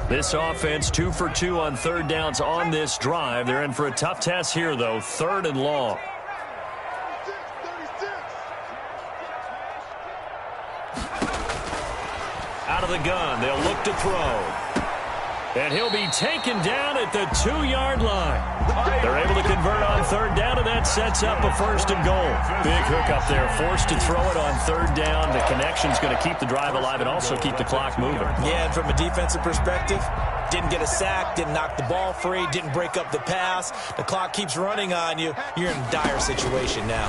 This offense 2 for 2 on 3rd downs on this drive. They're in for a tough test here, though. 3rd and long. Out of the gun. They'll look to throw. And he'll be taken down at the 2-yard line. They're able to convert on 3rd down, and that sets up a 1st and goal. Big hook up there. Forced to throw it on 3rd down. The connection's going to keep the drive alive and also keep the clock moving. Yeah, and from a defensive perspective, didn't get a sack, didn't knock the ball free, didn't break up the pass. The clock keeps running on you. You're in a dire situation now.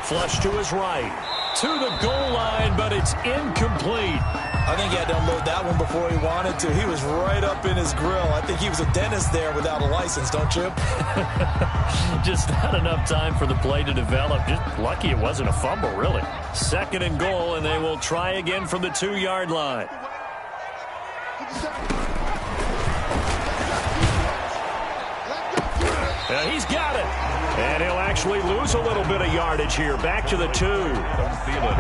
Flush to his right. To the goal line, but it's incomplete. I think he had to unload that one before he wanted to. He was right up in his grill. I think he was a dentist there without a license, don't you? Just not enough time for the play to develop. Just lucky it wasn't a fumble, really. 2nd and goal, and they will try again from the 2-yard line. He's got it. And he'll actually lose a little bit of yardage here. Back to the 2.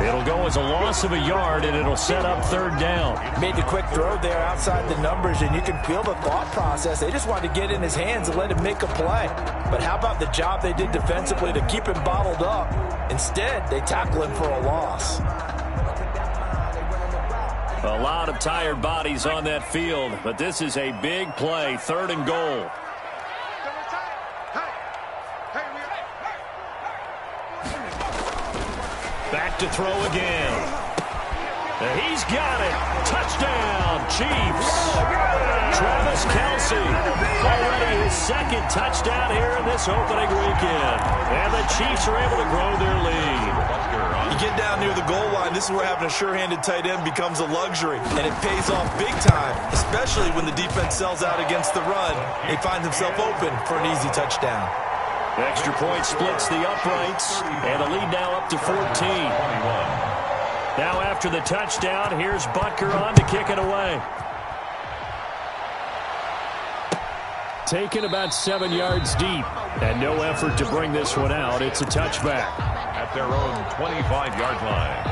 It'll go as a loss of a yard, and it'll set up 3rd down. Made the quick throw there outside the numbers, and you can feel the thought process. They just wanted to get in his hands and let him make a play. But how about the job they did defensively to keep him bottled up? Instead, they tackle him for a loss. A lot of tired bodies on that field, but this is a big play, 3rd and goal. Back to throw again. He's got it. Touchdown, Chiefs. Travis Kelce, already his 2nd touchdown here in this opening weekend. And the Chiefs are able to grow their lead. You get down near the goal line, this is where having a sure-handed tight end becomes a luxury. And it pays off big time, especially when the defense sells out against the run. They find themselves open for an easy touchdown. Extra point splits the uprights, and a lead now up to 14. Now after the touchdown, here's Butker on to kick it away. Taken about 7 yards deep, and no effort to bring this one out. It's a touchback. At their own 25-yard line.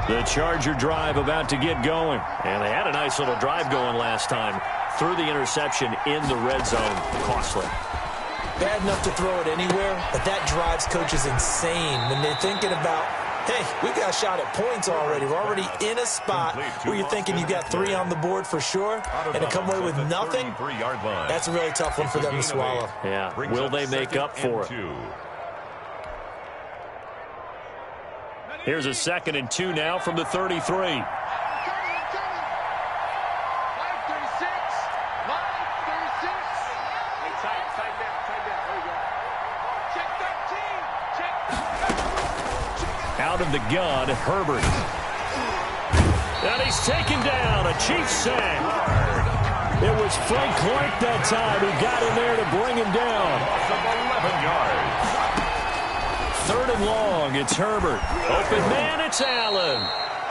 The Charger drive about to get going. And they had a nice little drive going last time. Threw the interception in the red zone. Costly. Bad enough to throw it anywhere, but that drives coaches insane when they're thinking about, hey, we got a shot at points already. We're already in a spot where you're thinking you got 3 on the board for sure, and to come away with nothing, that's a really tough one for them to swallow. Yeah, will they make up for it? Here's a 2nd and 2 now from the 33. Out of the gun, Herbert. And he's taken down. A Chiefs sack. It was Frank Clark that time who got in there to bring him down. 11 yards. 3rd and long. It's Herbert. Open man, it's Allen.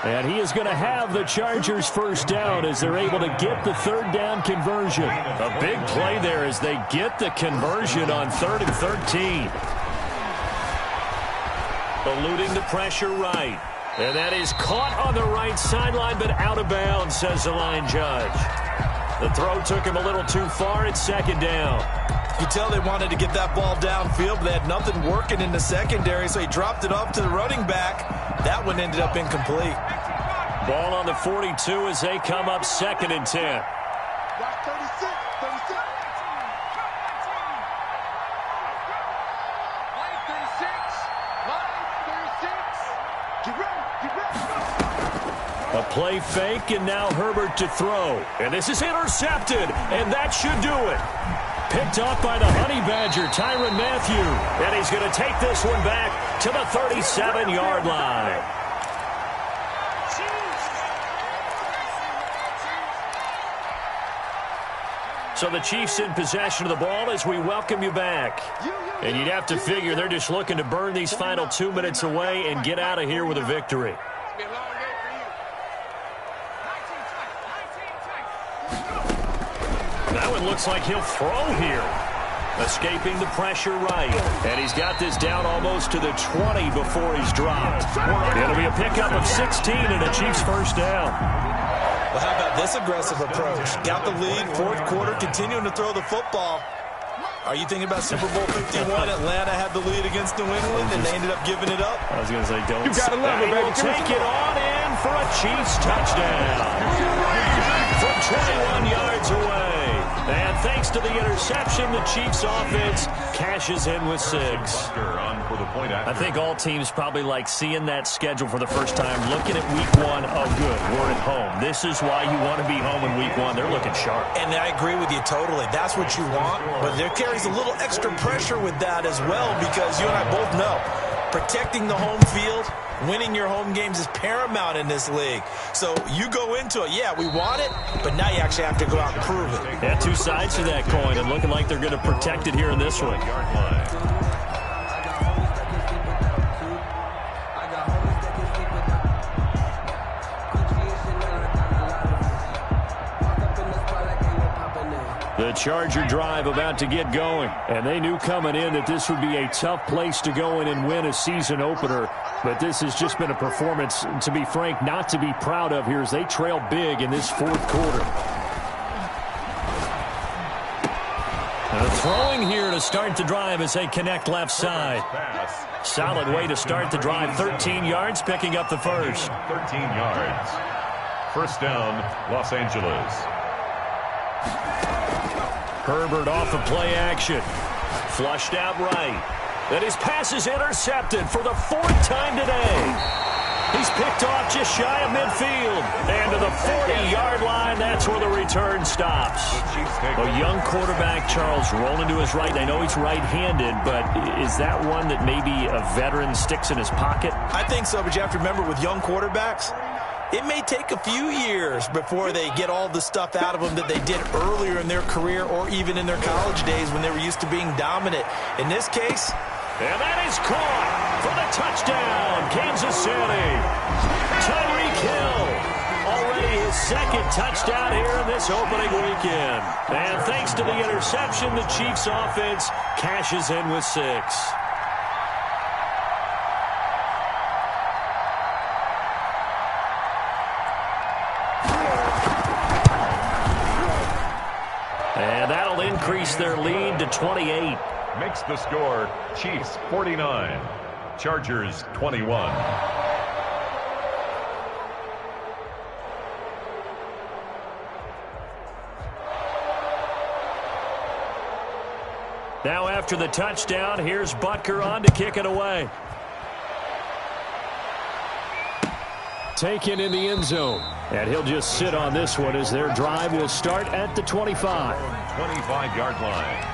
And he is going to have the Chargers first down as they're able to get the 3rd down conversion. A big play there as they get the conversion on 3rd and 13. Eluding the pressure right. And that is caught on the right sideline, but out of bounds, says the line judge. The throw took him a little too far. It's 2nd down. You tell they wanted to get that ball downfield, but they had nothing working in the secondary, so he dropped it off to the running back. That one ended up incomplete. Ball on the 42 as they come up 2nd and 10. A play fake, and now Herbert to throw. And this is intercepted, and that should do it. Picked up by the Honey Badger, Tyrann Mathieu. And he's going to take this one back to the 37-yard line. So the Chiefs in possession of the ball as we welcome you back. And you'd have to figure they're just looking to burn these final 2 minutes away and get out of here with a victory. That one looks like he'll throw here. Escaping the pressure right. And he's got this down almost to the 20 before he's dropped. It'll be a pickup of 16 and a Chiefs first down. Well, how about this aggressive approach? Got the lead, 4th quarter, continuing to throw the football. Are you thinking about Super Bowl 51? Atlanta had the lead against New England, and they ended up giving it up. I was going to say, don't. You got to love it, baby. Take it on in for a Chiefs touchdown. From 21 yards away. And thanks to the interception, the Chiefs offense cashes in with 6. I think all teams probably like seeing that schedule for the first time, looking at week 1. Oh, good, we're at home. This is why you want to be home in week 1. They're looking sharp. And I agree with you totally. That's what you want. But there carries a little extra pressure with that as well, because you and I both know protecting the home field, winning your home games is paramount in this league. So you go into it, yeah, we want it, but now you actually have to go out and prove it. Yeah, 2 sides to that coin, and looking like they're going to protect it here in this one. The The Charger drive about to get going. And they knew coming in that this would be a tough place to go in and win a season opener. But this has just been a performance, to be frank, not to be proud of here as they trail big in this fourth quarter. Throwing here to start the drive as they connect left side. Solid way to start the drive. 13 yards, picking up the first. 13 yards. First down, Los Angeles. Herbert off of play action. Flushed out right. And his pass is intercepted for the fourth time today. He's picked off just shy of midfield. And to the 40-yard line, that's where the return stops. A young quarterback, Charles, rolling to his right. I know he's right-handed, but is that one that maybe a veteran sticks in his pocket? I think so, but you have to remember with young quarterbacks, it may take a few years before they get all the stuff out of them that they did earlier in their career or even in their college days when they were used to being dominant. In this case, and that is caught for the touchdown, Kansas City. Tyreek Hill, already his second touchdown here in this opening weekend. And thanks to the interception, the Chiefs offense cashes in with 6. And that'll increase their lead to 28. Makes the score Chiefs 49, Chargers 21. Now after the touchdown, here's Butker on to kick it away. Taken in the end zone. And he'll just sit on this one as their drive will start at the 25. 25-yard line.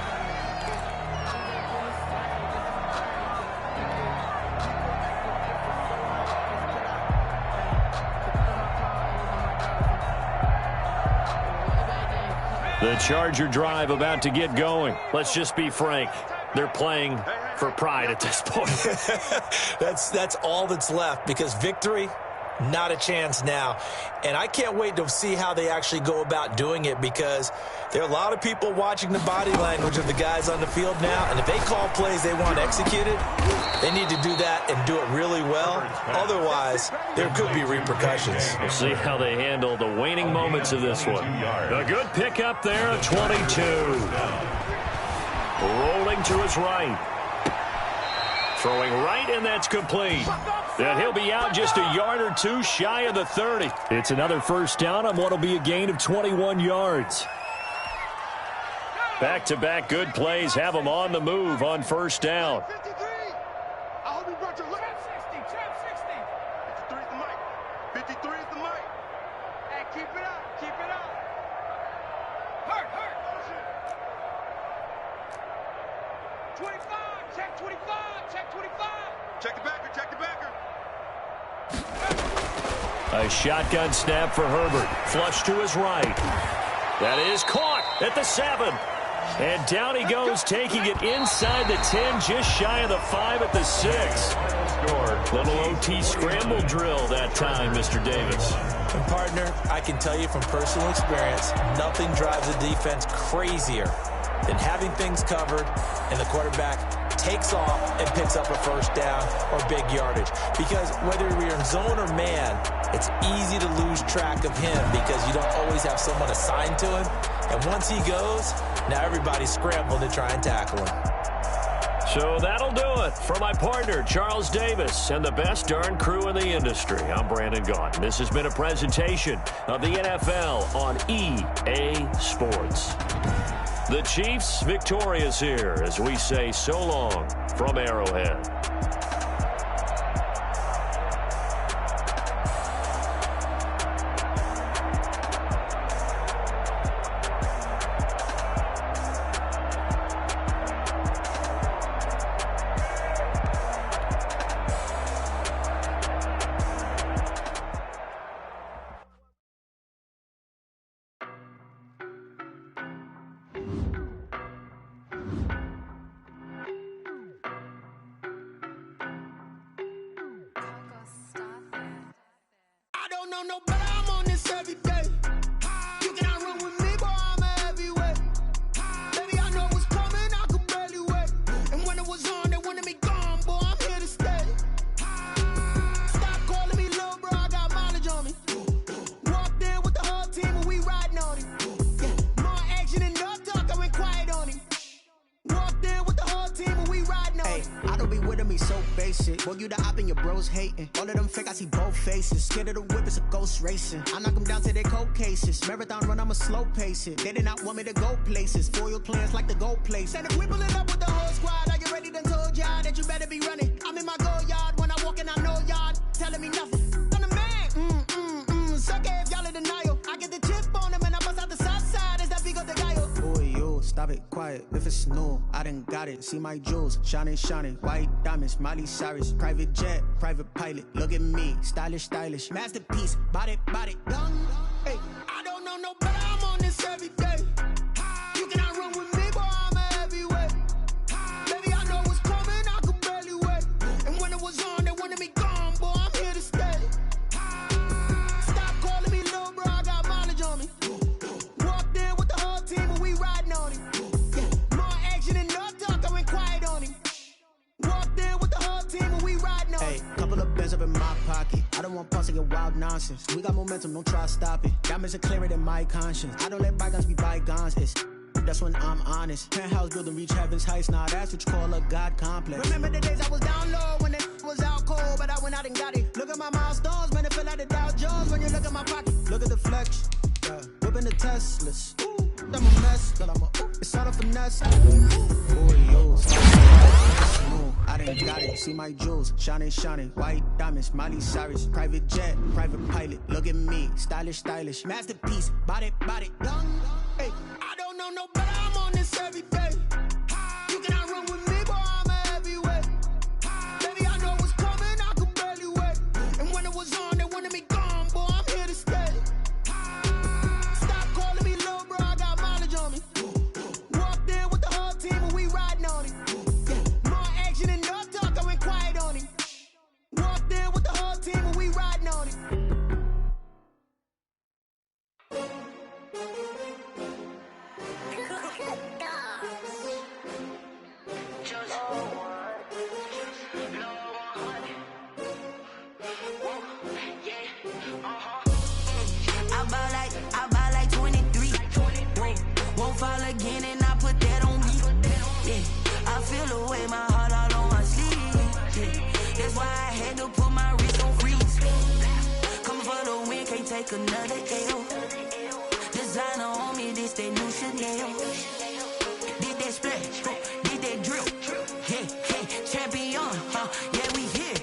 The Charger drive about to get going. Let's just be frank. They're playing for pride at this point. that's all that's left because victory, not a chance now. And I can't wait to see how they actually go about doing it because there are a lot of people watching the body language of the guys on the field now. And if they call plays they want executed, they need to do that and do it really well. Otherwise, there could be repercussions. We'll see how they handle the waning moments of this one. A good pickup there at 22. Rolling to his right. Throwing right, and that's complete. And he'll be out just a yard or two shy of the 30. It's another first down on what will be a gain of 21 yards. Back-to-back good plays have them on the move on first down. 53. I hope you brought your look. Trap 60. 53 is the mic. 53 is the mic. Hey, keep it up. Keep it up. Hurt. 25. Check 25. Check 25. Check the backer. Check the backer. A shotgun snap for Herbert. Flush to his right. That is caught at the 7. And down he goes, taking it inside the 10, just shy of the 5 at the 6. Little OT scramble drill that time, Mr. Davis. And partner, I can tell you from personal experience, nothing drives a defense crazier than having things covered and the quarterback takes off and picks up a first down or big yardage. Because whether you're in zone or man, it's easy to lose track of him because you don't always have someone assigned to him. And once he goes, now everybody's scrambling to try and tackle him. So that'll do it for my partner, Charles Davis, and the best darn crew in the industry. I'm Brandon Gaughan. This has been a presentation of the NFL on EA Sports. The Chiefs victorious here as we say so long from Arrowhead. be with me so basic. Boy, you the op and your bros hating. All of them fake, I see both faces. Scared of the whip, it's a ghost racing. I knock them down to their cold cases. Marathon run, I'ma slow pace it. They did not want me to go places. Foil plans like the gold place. And if we pull it up with the whole squad, are you ready? Done told y'all that you better be running. I'm in my go yard. When I walk in, I know y'all telling me nothing. I'm the man. Suck it if y'all in denial. I get the chip on them and I bust out the south side. Is that Vigo de Gallo? Boy, yo, stop it, quiet. If it's new, I done got it. See my jewels, shining, shining. White diamonds, Miley Cyrus. Private jet, private pilot. Look at me, stylish, stylish. Masterpiece, body, done. Hey, I don't know no better. I'm on this every day. You cannot run with me, boy, I'm a heavyweight. Baby, I know what's coming, I could barely wait. And when it was on, they wanted me gone, boy, I'm here to stay. Stop calling me little bro, I got mileage on me. Walked in with the whole team and we riding on him. Yeah, more action and no talk, I went quiet on him. Walked in with the whole team and we riding on him. Hey, couple of bands up in my pocket. I don't want pause to get wild nonsense. We got momentum, don't try to stop it. Diamonds are clearer than my conscience. I don't let bygones be bygones. That's when I'm honest. Penthouse building, reach heaven's heights. Nah, that's what you call a God complex. Remember the days I was down low when it was out cold, but I went out and got it. Look at my milestones, man, it feel like the Dow Jones when you look at my pocket. Look at the flex, yeah. Whipping the Teslas. Ooh, I'm a mess, but it's all a finesse. Boy, yo, I done got it. See my jewels, shining, shining. White diamonds, Miley Cyrus. Private jet, private pilot. Look at me, stylish, stylish. Masterpiece, body, done. Hey, I don't know no better. I'm on this every day. You cannot run with me, boy, I'm a heavyweight. Baby, I know what's coming, I could barely wait. And when it was on, they wanted me gone, boy, I'm here to stay. Stop calling me little bro, I got mileage on me. Walked in with the whole team and we riding on him. Yeah, more action and no talk, I went quiet on him. Walked in with the whole team and we riding on him. I buy like 23. Won't fall again and I put that on me. Yeah, I feel the way my heart all on my sleeve. Yeah, that's why I had to put my wrist on freeze. Coming for the win, can't take another L. Designer on me, this that new Chanel. Did that splash, did that drill. Yeah, champion, yeah, we here.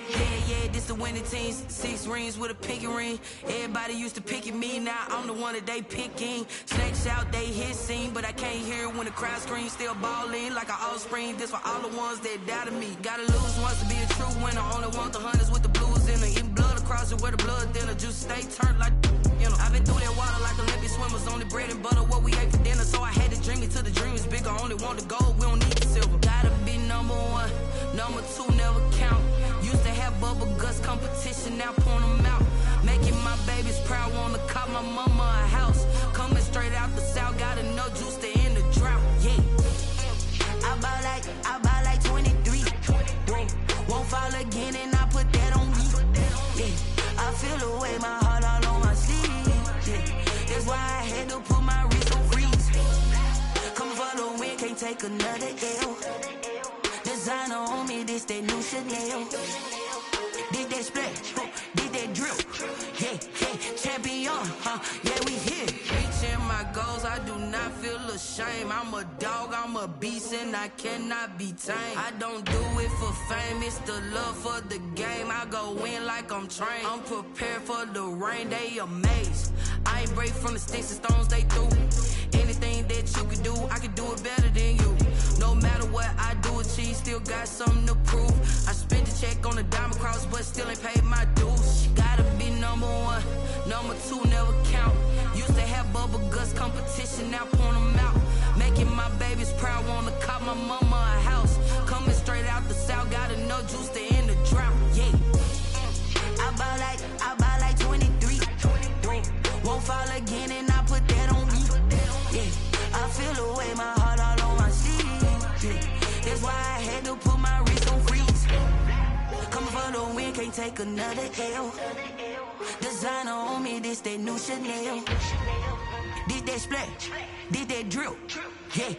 Yeah, this the winning teams. 6 rings with a pinky ring. Everybody used to pick at me, now I'm the one that they picking. Snakes out, they hit scene, but I can't hear it when the crowd screams. Still balling like an offspring. This for all the ones that doubted me. Gotta lose once to be a true winner. Only want the hunters with the blues in it. Eating blood across it where the blood dinner. Juice stay turned like, you know. I've been through that water like Olympic swimmers. Only bread and butter, what we ate for dinner. So I had to dream it till the dream is bigger. Only want the gold, we don't need the silver. Gotta be number 1, number 2 never count. Used to have bubble guts competition, now point them out. Making my babies proud, wanna cop my mama a house. Coming straight out the south, got enough juice to end the drought. Yeah, I buy like 23. Won't fall again and I put that on me. Yeah, I feel the way my heart all on my sleeve. Yeah, that's why I had to put my wrist on freeze. Coming for the win, can't take another L. Designer on me, this that new Chanel. Did that splash, did that drill. Yeah, champion, yeah, we here. Reaching my goals, I do not feel ashamed. I'm a dog, I'm a beast, and I cannot be tamed. I don't do it for fame, it's the love for the game. I go in like I'm trained. I'm prepared for the rain, they amazed. I ain't break from the sticks and stones they threw. Anything that you can do, I can do it better than you. No matter what I do, achieve, still got something to prove. I spent the check on the diamond cross, but still ain't paid my dues. Gotta be number 1, number 2 never count. Used to have bubble guts competition, now point them out. Making my babies proud, wanna cop my mama a house. Coming straight out the south, got enough juice to end the drought. Yeah, I buy like 23. Won't fall again and I put that on me. Yeah, I feel the way my heart all on my sleeve. Yeah, that's why I had to put my wrist on freeze. Coming for the win, can't take another L. Designer on me, this that new Chanel. Did that splash, did that drill. Yeah,